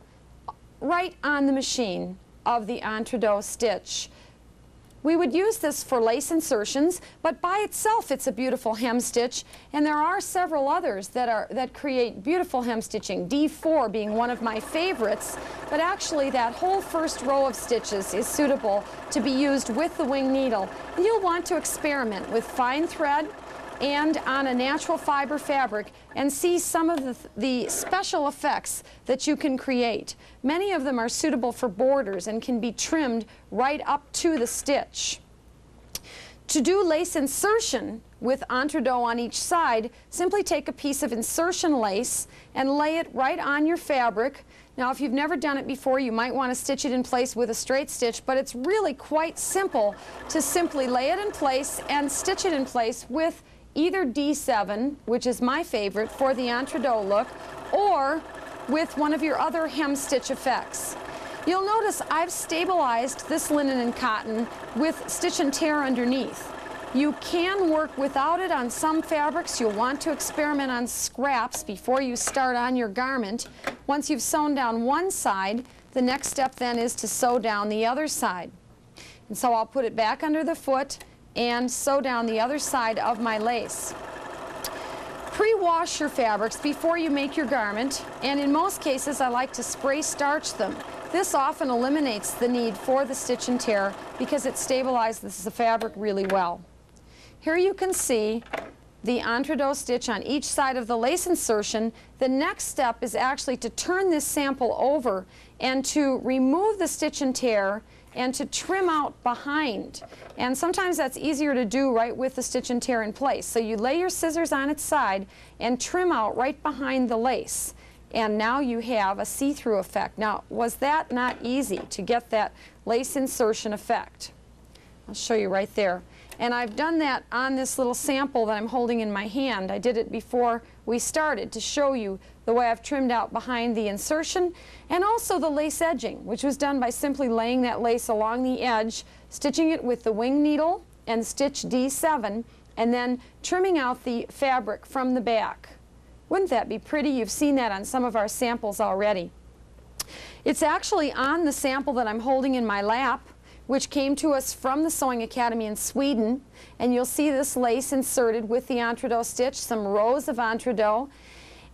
right on the machine of the entre-deux stitch. We would use this for lace insertions, but by itself it's a beautiful hem stitch, and there are several others that create beautiful hem stitching, D4 being one of my favorites, but actually that whole first row of stitches is suitable to be used with the wing needle. And you'll want to experiment with fine thread and on a natural fiber fabric and see some of the special effects that you can create. Many of them are suitable for borders and can be trimmed right up to the stitch. To do lace insertion with entre-deux on each side, simply take a piece of insertion lace and lay it right on your fabric. Now, if you've never done it before, you might want to stitch it in place with a straight stitch, but it's really quite simple to simply lay it in place and stitch it in place with either D7, which is my favorite for the entre-deux look, or with one of your other hem stitch effects. You'll notice I've stabilized this linen and cotton with stitch and tear underneath. You can work without it on some fabrics. You'll want to experiment on scraps before you start on your garment. Once you've sewn down one side, the next step then is to sew down the other side. And so I'll put it back under the foot and sew down the other side of my lace. Pre-wash your fabrics before you make your garment, and in most cases I like to spray starch them. This often eliminates the need for the stitch and tear because it stabilizes the fabric really well. Here you can see the entre-deux stitch on each side of the lace insertion. The next step is actually to turn this sample over and to remove the stitch and tear and to trim out behind. And sometimes that's easier to do right with the stitch and tear in place. So you lay your scissors on its side and trim out right behind the lace. And now you have a see-through effect. Now, was that not easy to get that lace insertion effect? I'll show you right there. And I've done that on this little sample that I'm holding in my hand. I did it before we started to show you the way I've trimmed out behind the insertion, and also the lace edging, which was done by simply laying that lace along the edge, stitching it with the wing needle and stitch D7, and then trimming out the fabric from the back. Wouldn't that be pretty? You've seen that on some of our samples already. It's actually on the sample that I'm holding in my lap. which came to us from the Sewing Academy in Sweden. And you'll see this lace inserted with the entredot stitch, some rows of entredot.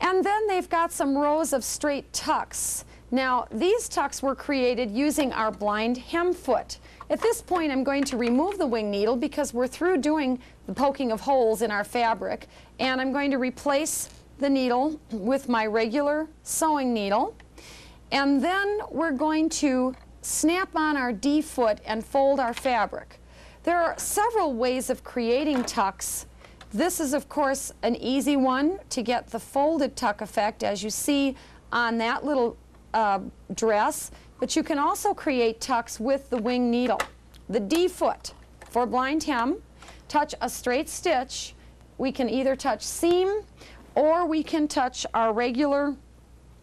And then they've got some rows of straight tucks. Now, these tucks were created using our blind hem foot. At this point, I'm going to remove the wing needle because we're through doing the poking of holes in our fabric. And I'm going to replace the needle with my regular sewing needle. And then we're going to snap on our D foot and fold our fabric. There are several ways of creating tucks. This is, of course, an easy one to get the folded tuck effect, as you see on that little dress. But you can also create tucks with the wing needle. The D foot for blind hem, touch a straight stitch. We can either touch seam or we can touch our regular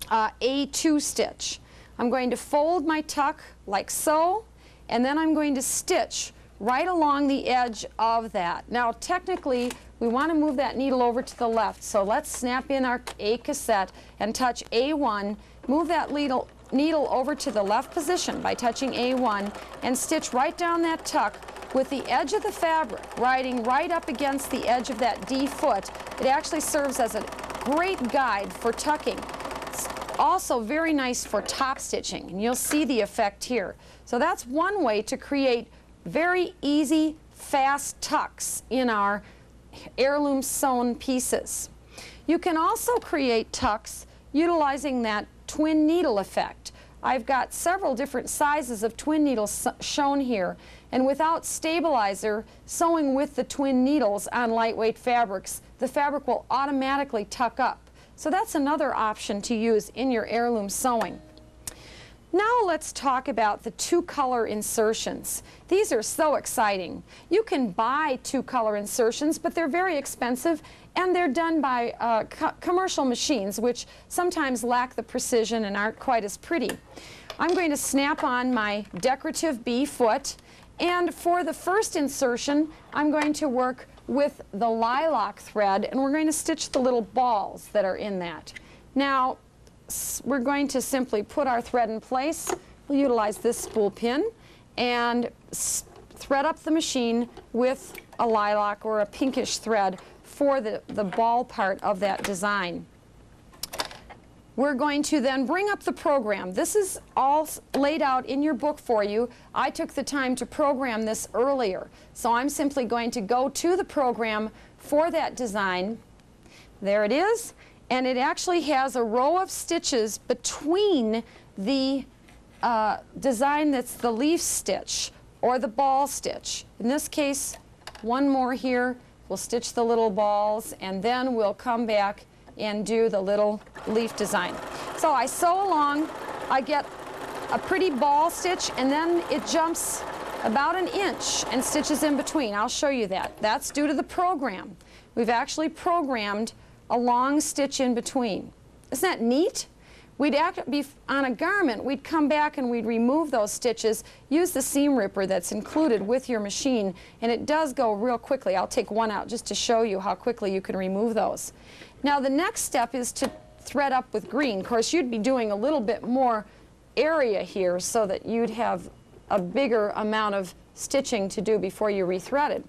A2 stitch. I'm going to fold my tuck like so, and then I'm going to stitch right along the edge of that. Now, technically, we want to move that needle over to the left, so let's snap in our A cassette and touch A1, move that needle over to the left position by touching A1, and stitch right down that tuck with the edge of the fabric riding right up against the edge of that D foot. It actually serves as a great guide for tucking. It's also very nice for top stitching, and you'll see the effect here. So that's one way to create very easy, fast tucks in our heirloom sewn pieces. You can also create tucks utilizing that twin needle effect. I've got several different sizes of twin needles shown here, and without stabilizer, sewing with the twin needles on lightweight fabrics, the fabric will automatically tuck up. So that's another option to use in your heirloom sewing. Now let's talk about the two-color insertions. These are so exciting. You can buy two-color insertions, but they're very expensive, and they're done by commercial machines, which sometimes lack the precision and aren't quite as pretty. I'm going to snap on my decorative B foot, and for the first insertion, I'm going to work with the lilac thread, and we're going to stitch the little balls that are in that. Now, we're going to simply put our thread in place. We'll utilize this spool pin and thread up the machine with a lilac or a pinkish thread for the ball part of that design. We're going to then bring up the program. This is all laid out in your book for you. I took the time to program this earlier, so I'm simply going to go to the program for that design. There it is. And it actually has a row of stitches between the design that's the leaf stitch or the ball stitch. In this case, one more here. We'll stitch the little balls, and then we'll come back and do the little leaf design. So I sew along, I get a pretty ball stitch, and then it jumps about an inch and stitches in between. I'll show you that. That's due to the program. We've actually programmed a long stitch in between. Isn't that neat? We'd be on a garment, we'd come back and we'd remove those stitches, use the seam ripper that's included with your machine, and it does go real quickly. I'll take one out just to show you how quickly you can remove those. Now the next step is to thread up with green. Of course, you'd be doing a little bit more area here so that you'd have a bigger amount of stitching to do before you rethreaded.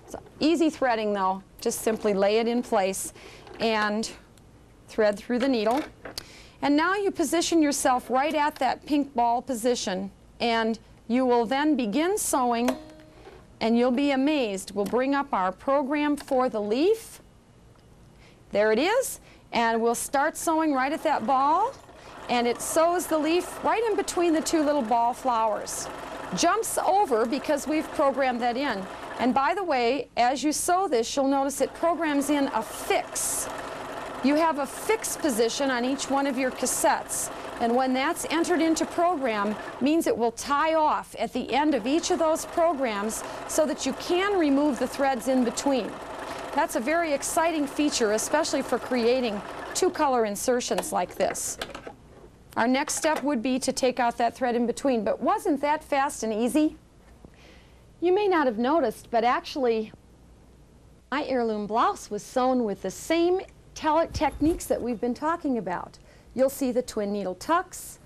So easy threading though, just simply lay it in place and thread through the needle. And now you position yourself right at that pink ball position, and you will then begin sewing, and you'll be amazed. We'll bring up our program for the leaf. There it is, and we'll start sewing right at that ball, and it sews the leaf right in between the two little ball flowers. Jumps over because we've programmed that in. And by the way, as you sew this, you'll notice it programs in a fix. You have a fixed position on each one of your cassettes, and when that's entered into program, means it will tie off at the end of each of those programs so that you can remove the threads in between. That's a very exciting feature, especially for creating two-color insertions like this. Our next step would be to take out that thread in between, but wasn't that fast and easy? You may not have noticed, but actually my heirloom blouse was sewn with the same techniques that we've been talking about. You'll see the twin needle tucks,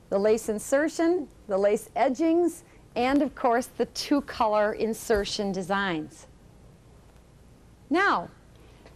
the lace insertion, the lace edgings, and of course the two-color insertion designs. Now,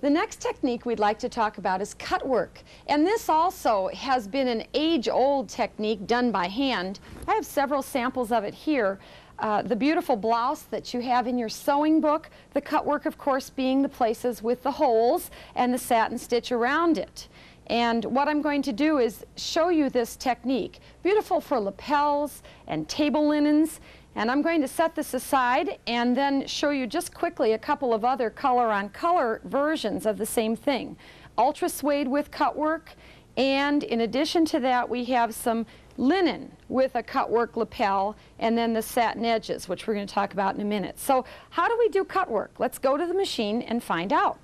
the next technique we'd like to talk about is cut work, and this also has been an age-old technique done by hand. I have several samples of it here. The beautiful blouse that you have in your sewing book, the cut work of course being the places with the holes and the satin stitch around it. And what I'm going to do is show you this technique. Beautiful for lapels and table linens. And I'm going to set this aside and then show you just quickly a couple of other color-on-color versions of the same thing. Ultra suede with cut work, and in addition to that we have some linen with a cut work lapel and then the satin edges, which we're going to talk about in a minute. So how do we do cut work? Let's go to the machine and find out.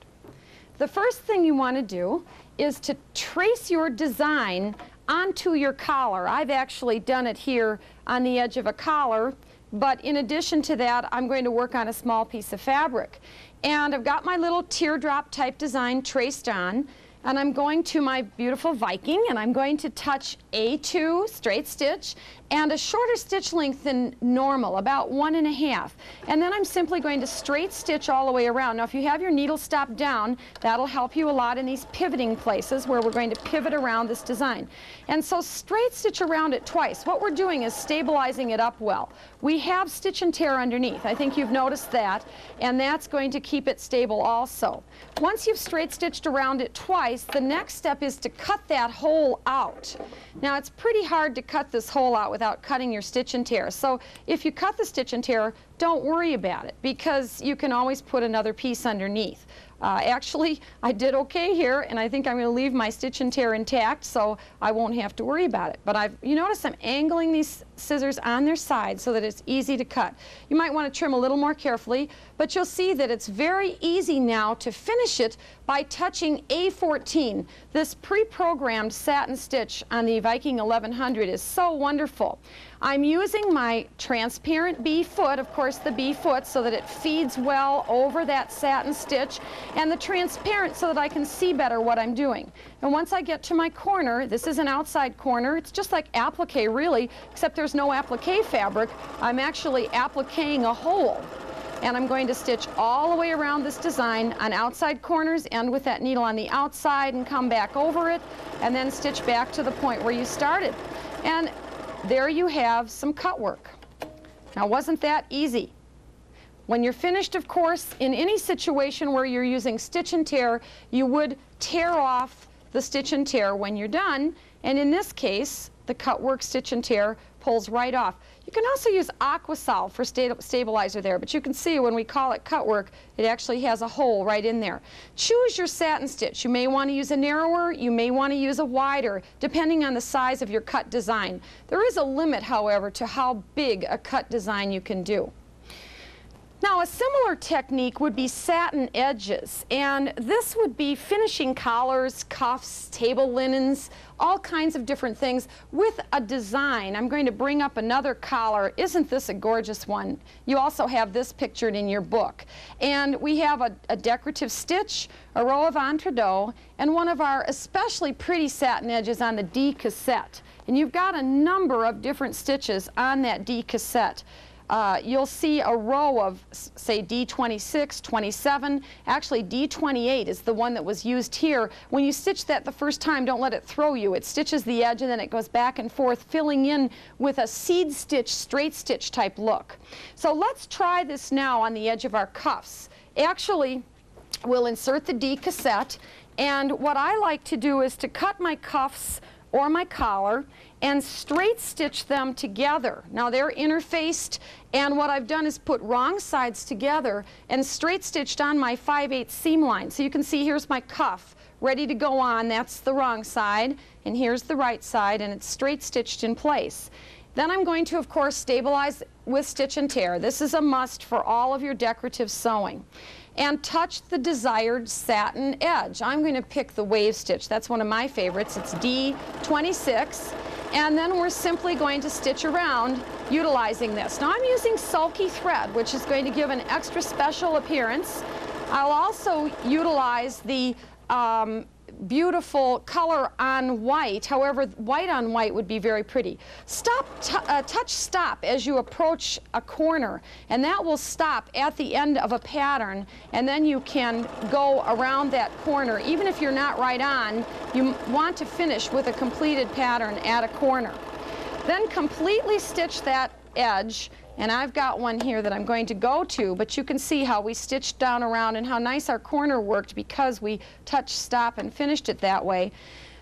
The first thing you want to do is to trace your design onto your collar. I've actually done it here on the edge of a collar, but in addition to that I'm going to work on a small piece of fabric. And I've got my little teardrop type design traced on, and I'm going to my beautiful Viking and I'm going to touch A2 straight stitch and a shorter stitch length than normal, about 1.5. And then I'm simply going to straight stitch all the way around. Now if you have your needle stop down, that'll help you a lot in these pivoting places where we're going to pivot around this design. And so straight stitch around it twice. What we're doing is stabilizing it up well. We have stitch and tear underneath. I think you've noticed that, and that's going to keep it stable also. Once you've straight stitched around it twice, the next step is to cut that hole out. Now it's pretty hard to cut this hole out without cutting your stitch and tear. So if you cut the stitch and tear, don't worry about it because you can always put another piece underneath. Actually, I did okay here, and I think I'm going to leave my stitch and tear intact so I won't have to worry about it. But you notice I'm angling these scissors on their side so that it's easy to cut. You might want to trim a little more carefully, but you'll see that it's very easy now to finish it by touching A14. This pre-programmed satin stitch on the Viking 1100 is so wonderful. I'm using my transparent B foot, of course the B foot, so that it feeds well over that satin stitch, and the transparent so that I can see better what I'm doing. And once I get to my corner, this is an outside corner, it's just like applique really, except there's no applique fabric. I'm actually appliquing a hole. And I'm going to stitch all the way around this design on outside corners and with that needle on the outside and come back over it and then stitch back to the point where you started. And there you have some cut work. Now wasn't that easy? When you're finished, of course, in any situation where you're using stitch and tear, you would tear off the stitch and tear when you're done, and in this case the cut work stitch and tear pulls right off. You can also use Aquasolve for stabilizer there, but you can see when we call it cut work, it actually has a hole right in there. Choose your satin stitch. You may want to use a narrower, you may want to use a wider, depending on the size of your cut design. There is a limit, however, to how big a cut design you can do. Now a similar technique would be satin edges, and this would be finishing collars, cuffs, table linens, all kinds of different things with a design. I'm going to bring up another collar. Isn't this a gorgeous one? You also have this pictured in your book. And we have a decorative stitch, a row of entre-deux, and one of our especially pretty satin edges on the D cassette. And you've got a number of different stitches on that D cassette. You'll see a row of, say, D26, 27. Actually, D28 is the one that was used here. When you stitch that the first time, don't let it throw you. It stitches the edge and then it goes back and forth, filling in with a seed stitch, straight stitch type look. So let's try this now on the edge of our cuffs. Actually, we'll insert the D cassette, and what I like to do is to cut my cuffs or my collar and straight stitch them together. Now they're interfaced, and what I've done is put wrong sides together and straight stitched on my 5/8 seam line. So you can see here's my cuff ready to go on. That's the wrong side, and here's the right side, and it's straight stitched in place. Then I'm going to, of course, stabilize with stitch and tear. This is a must for all of your decorative sewing. And touch the desired satin edge. I'm going to pick the wave stitch. That's one of my favorites. It's D26. And then we're simply going to stitch around utilizing this. Now I'm using sulky thread, which is going to give an extra special appearance. I'll also utilize the beautiful color on white. However, white on white would be very pretty. Touch stop as you approach a corner, and that will stop at the end of a pattern, and then you can go around that corner. Even if you're not right on, you want to finish with a completed pattern at a corner. Then completely stitch that edge, and I've got one here that I'm going to go to, but you can see how we stitched down around and how nice our corner worked because we touched stop and finished it that way.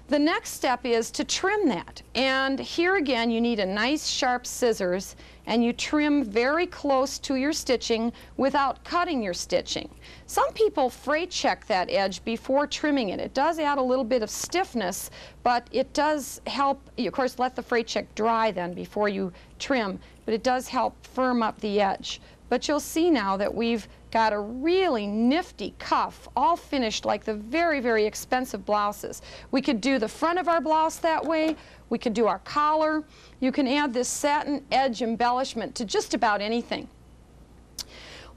The next step is to trim that, and here again you need a nice sharp scissors, and you trim very close to your stitching without cutting your stitching. Some people freight check that edge before trimming it. It does add a little bit of stiffness, but it does help. You, of course, let the freight check dry then before you trim, but it does help firm up the edge. But you'll see now that we've got a really nifty cuff, all finished like the very, very expensive blouses. We could do the front of our blouse that way. We could do our collar. You can add this satin edge embellishment to just about anything.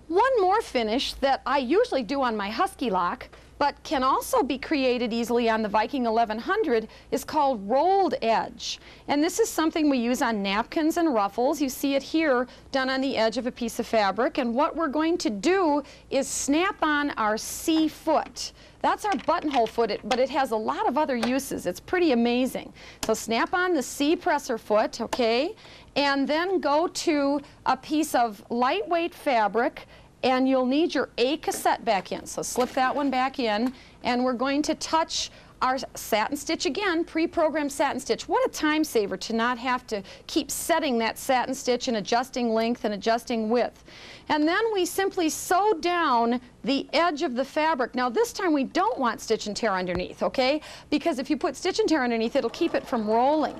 One more finish that I usually do on my Husky lock, but can also be created easily on the Viking 1100, is called rolled edge. And this is something we use on napkins and ruffles. You see it here done on the edge of a piece of fabric. And what we're going to do is snap on our C foot. That's our buttonhole foot, but it has a lot of other uses. It's pretty amazing. So snap on the C presser foot, okay, and then go to a piece of lightweight fabric, and you'll need your A cassette back in. So slip that one back in, and we're going to touch our satin stitch again, pre-programmed satin stitch. What a time saver to not have to keep setting that satin stitch and adjusting length and adjusting width. And then we simply sew down the edge of the fabric. Now this time we don't want stitch and tear underneath, okay? Because if you put stitch and tear underneath, it'll keep it from rolling.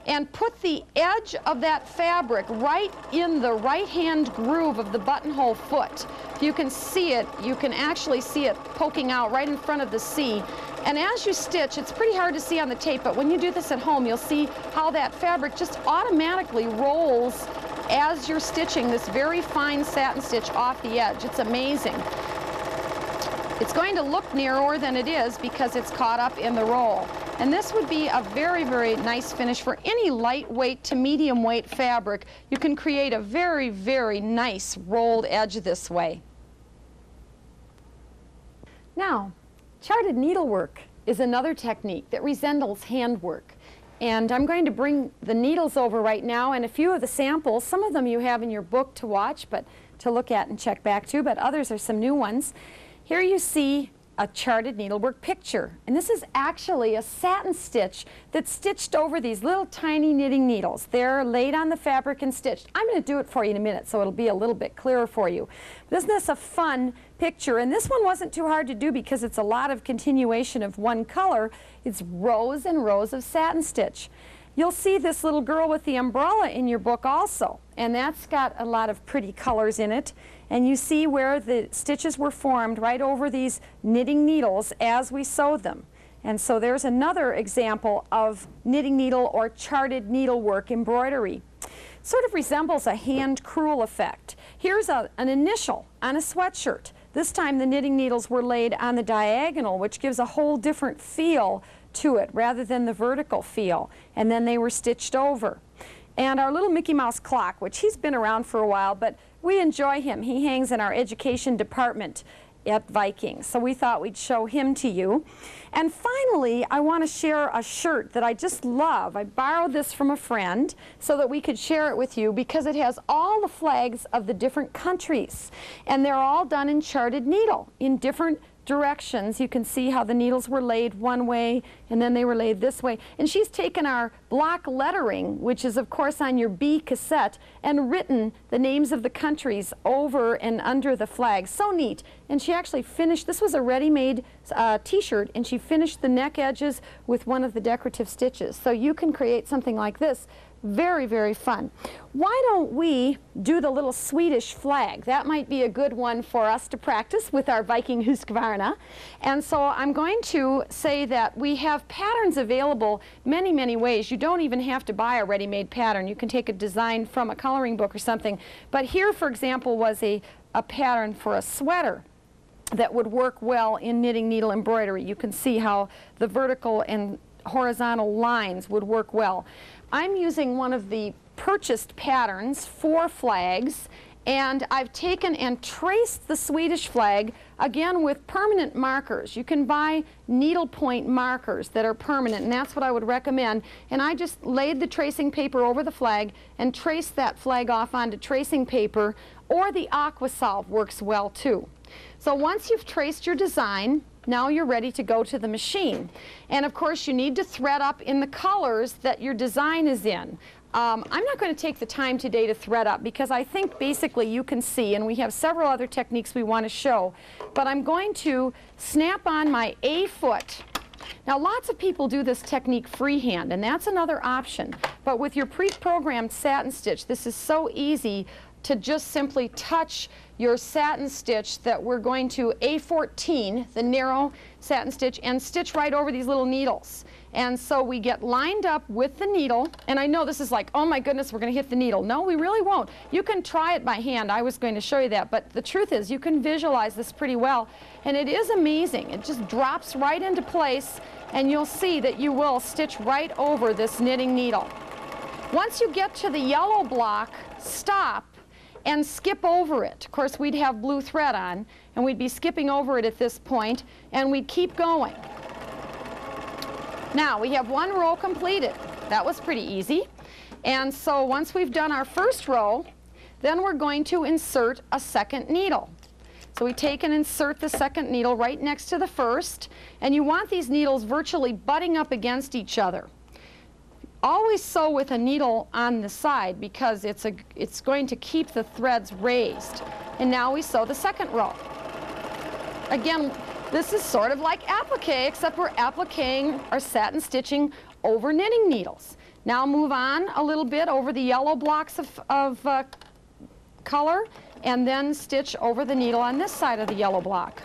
And put the edge of that fabric right in the right-hand groove of the buttonhole foot. If you can see it, you can actually see it poking out right in front of the C. And as you stitch, it's pretty hard to see on the tape, but when you do this at home, you'll see how that fabric just automatically rolls as you're stitching this very fine satin stitch off the edge. It's amazing. It's going to look narrower than it is because it's caught up in the roll. And this would be a very, very nice finish for any lightweight to medium weight fabric. You can create a very, very nice rolled edge this way. Now, charted needlework is another technique that resembles handwork. And I'm going to bring the needles over right now, and a few of the samples, some of them you have in your book to watch, but to look at and check back to, but others are some new ones. Here you see a charted needlework picture, and this is actually a satin stitch that's stitched over these little tiny knitting needles. They're laid on the fabric and stitched. I'm going to do it for you in a minute so it'll be a little bit clearer for you. But isn't this a fun picture? And this one wasn't too hard to do because it's a lot of continuation of one color. It's rows and rows of satin stitch. You'll see this little girl with the umbrella in your book also, and that's got a lot of pretty colors in it. And you see where the stitches were formed right over these knitting needles as we sewed them. And so there's another example of knitting needle or charted needlework embroidery. Sort of resembles a hand crewel effect. Here's an initial on a sweatshirt. This time the knitting needles were laid on the diagonal, which gives a whole different feel to it rather than the vertical feel. And then they were stitched over. And our little Mickey Mouse clock, which he's been around for a while, but we enjoy him. He hangs in our education department at Viking, so we thought we'd show him to you. And finally, I want to share a shirt that I just love. I borrowed this from a friend so that we could share it with you because it has all the flags of the different countries, and they're all done in charted needle in different directions. You can see how the needles were laid one way and then they were laid this way. And she's taken our block lettering, which is of course on your B cassette, and written the names of the countries over and under the flag. So neat. And she actually finished, this was a ready-made t-shirt, and she finished the neck edges with one of the decorative stitches. So you can create something like this. Very, very fun. Why don't we do the little Swedish flag? That might be a good one for us to practice with our Viking Husqvarna. And so I'm going to say that we have patterns available many, many ways. You don't even have to buy a ready-made pattern. You can take a design from a coloring book or something. But here, for example, was a pattern for a sweater. that would work well in knitting needle embroidery. You can see how the vertical and horizontal lines would work well. I'm using one of the purchased patterns, 4 flags, and I've taken and traced the Swedish flag again with permanent markers. You can buy needlepoint markers that are permanent, and that's what I would recommend. And I just laid the tracing paper over the flag and traced that flag off onto tracing paper, or the Aquasolve works well too. So once you've traced your design, now you're ready to go to the machine. And of course you need to thread up in the colors that your design is in. I'm not going to take the time today to thread up because I think basically you can see, and we have several other techniques we want to show, but I'm going to snap on my A foot. Now lots of people do this technique freehand, and that's another option, but with your pre-programmed satin stitch, this is so easy to just simply touch your satin stitch that we're going to A14, the narrow satin stitch, and stitch right over these little needles. And so we get lined up with the needle, and I know this is like, oh my goodness, we're going to hit the needle. No, we really won't. You can try it by hand. I was going to show you that, but the truth is you can visualize this pretty well, and it is amazing. It just drops right into place, and you'll see that you will stitch right over this knitting needle. Once you get to the yellow block, stop and skip over it. Of course, we'd have blue thread on, and we'd be skipping over it at this point, and we'd keep going. Now, we have 1 row completed. That was pretty easy. And so once we've done our first row, then we're going to insert a second needle. So we take and insert the second needle right next to the first, and you want these needles virtually butting up against each other. Always sew with a needle on the side because it's going to keep the threads raised. And now we sew the second row. Again, this is sort of like applique, except we're appliquing our satin stitching over knitting needles. Now move on a little bit over the yellow blocks of color, and then stitch over the needle on this side of the yellow block.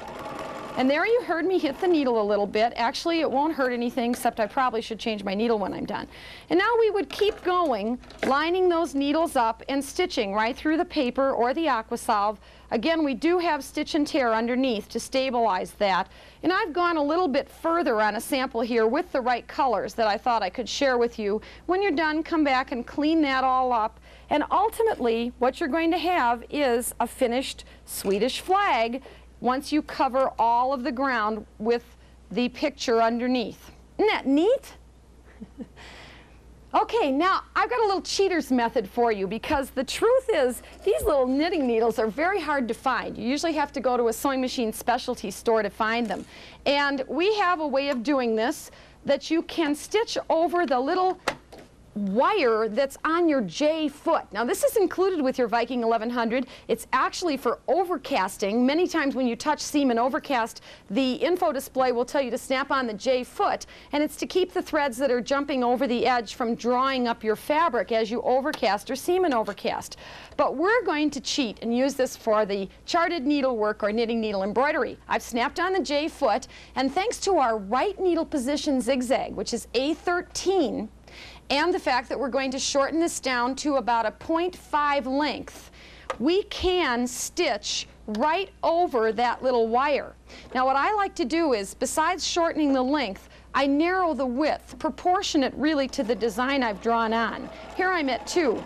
And there you heard me hit the needle a little bit. Actually, it won't hurt anything, except I probably should change my needle when I'm done. And now we would keep going, lining those needles up and stitching right through the paper or the Aquasolve. Again, we do have stitch and tear underneath to stabilize that. And I've gone a little bit further on a sample here with the right colors that I thought I could share with you. When you're done, come back and clean that all up. And ultimately, what you're going to have is a finished Swedish flag once you cover all of the ground with the picture underneath. Isn't that neat? Okay, now I've got a little cheater's method for you, because the truth is these little knitting needles are very hard to find. You usually have to go to a sewing machine specialty store to find them. And we have a way of doing this that you can stitch over the little wire that's on your J foot. Now this is included with your Viking 1100. It's actually for overcasting. Many times when you touch seam and overcast, the info display will tell you to snap on the J foot, and it's to keep the threads that are jumping over the edge from drawing up your fabric as you overcast or seam and overcast. But we're going to cheat and use this for the charted needlework or knitting needle embroidery. I've snapped on the J foot, and thanks to our right needle position zigzag, which is A13, and the fact that we're going to shorten this down to about a 0.5 length, we can stitch right over that little wire. Now what I like to do is, besides shortening the length, I narrow the width, proportionate really to the design I've drawn on. Here I'm at 2.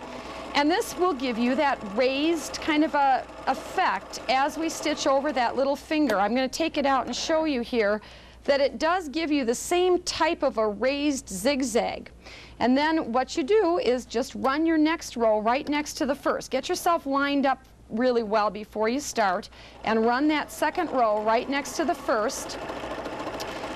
And this will give you that raised kind of a effect as we stitch over that little finger. I'm going to take it out and show you here that it does give you the same type of a raised zigzag. And then what you do is just run your next row right next to the first. Get yourself lined up really well before you start, and run that second row right next to the first.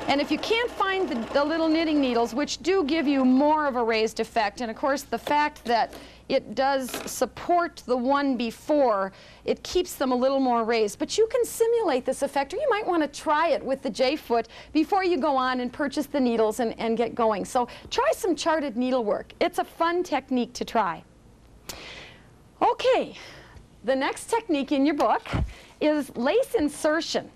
And if you can't find the little knitting needles, which do give you more of a raised effect, and of course the fact that it does support the one before, it keeps them a little more raised. But you can simulate this effect, or you might want to try it with the J-foot before you go on and purchase the needles and get going. So try some charted needlework. It's a fun technique to try. Okay, the next technique in your book is lace insertion.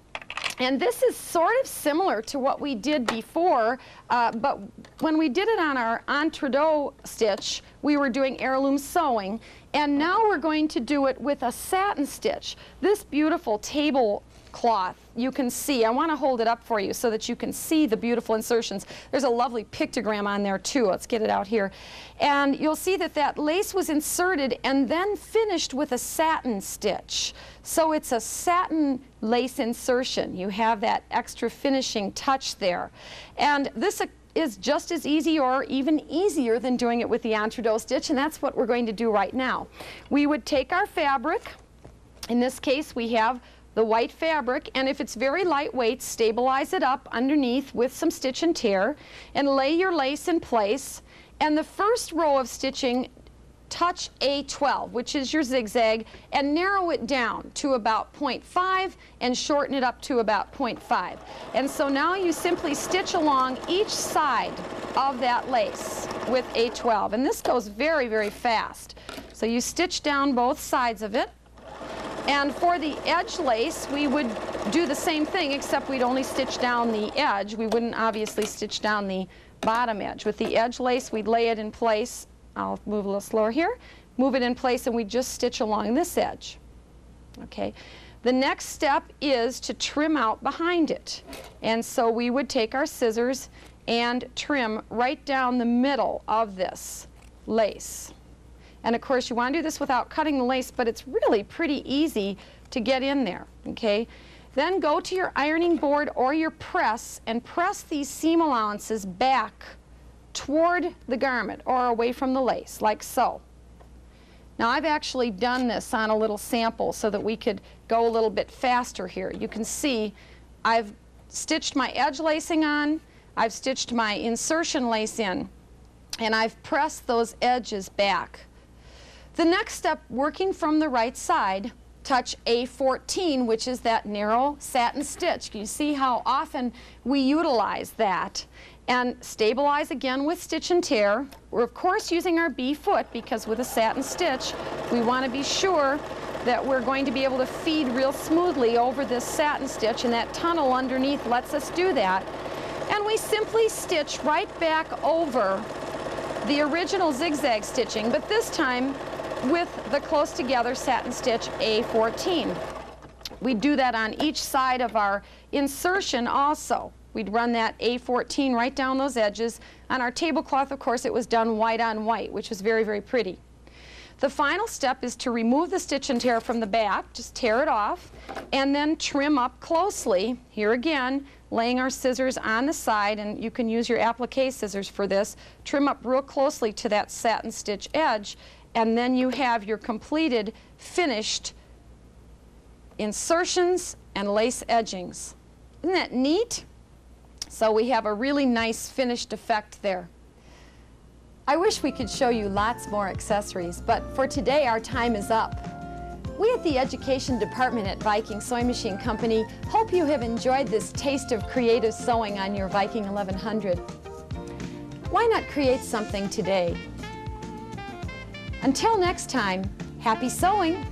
And this is sort of similar to what we did before, but when we did it on our entre-deux stitch, we were doing heirloom sewing, and now we're going to do it with a satin stitch. This beautiful table cloth, you can see, I want to hold it up for you so that you can see the beautiful insertions. There's a lovely pictogram on there too. Let's get it out here. And you'll see that that lace was inserted and then finished with a satin stitch. So it's a satin lace insertion. You have that extra finishing touch there. And this is just as easy or even easier than doing it with the entre-deux stitch, and that's what we're going to do right now. We would take our fabric. In this case, we have the white fabric, and if it's very lightweight, stabilize it up underneath with some stitch and tear, and lay your lace in place. And the first row of stitching, touch A12, which is your zigzag, and narrow it down to about 0.5 and shorten it up to about 0.5. And so now you simply stitch along each side of that lace with A12, and this goes very, very fast. So you stitch down both sides of it. And for the edge lace, we would do the same thing, except we'd only stitch down the edge. We wouldn't obviously stitch down the bottom edge. With the edge lace, we'd lay it in place. I'll move a little slower here. Move it in place, and we just stitch along this edge. Okay. The next step is to trim out behind it. And so we would take our scissors and trim right down the middle of this lace. And of course, you want to do this without cutting the lace, but it's really pretty easy to get in there, okay? Then go to your ironing board or your press and press these seam allowances back toward the garment or away from the lace, like so. Now, I've actually done this on a little sample so that we could go a little bit faster here. You can see I've stitched my edge lacing on, I've stitched my insertion lace in, and I've pressed those edges back. The next step, working from the right side, touch A14, which is that narrow satin stitch. You see how often we utilize that. And stabilize again with stitch and tear. We're of course using our B foot because with a satin stitch, we want to be sure that we're going to be able to feed real smoothly over this satin stitch, and that tunnel underneath lets us do that. And we simply stitch right back over the original zigzag stitching, but this time with the close together satin stitch A14. We do that on each side of our insertion also. We'd run that A14 right down those edges. On our tablecloth, of course, it was done white on white, which was very, very pretty. The final step is to remove the stitch and tear from the back, just tear it off, and then trim up closely. Here again, laying our scissors on the side, and you can use your applique scissors for this. Trim up real closely to that satin stitch edge, and then you have your completed, finished insertions and lace edgings. Isn't that neat? So we have a really nice finished effect there. I wish we could show you lots more accessories, but for today our time is up. We at the Education Department at Viking Sewing Machine Company hope you have enjoyed this taste of creative sewing on your Viking 1100. Why not create something today? Until next time, happy sewing!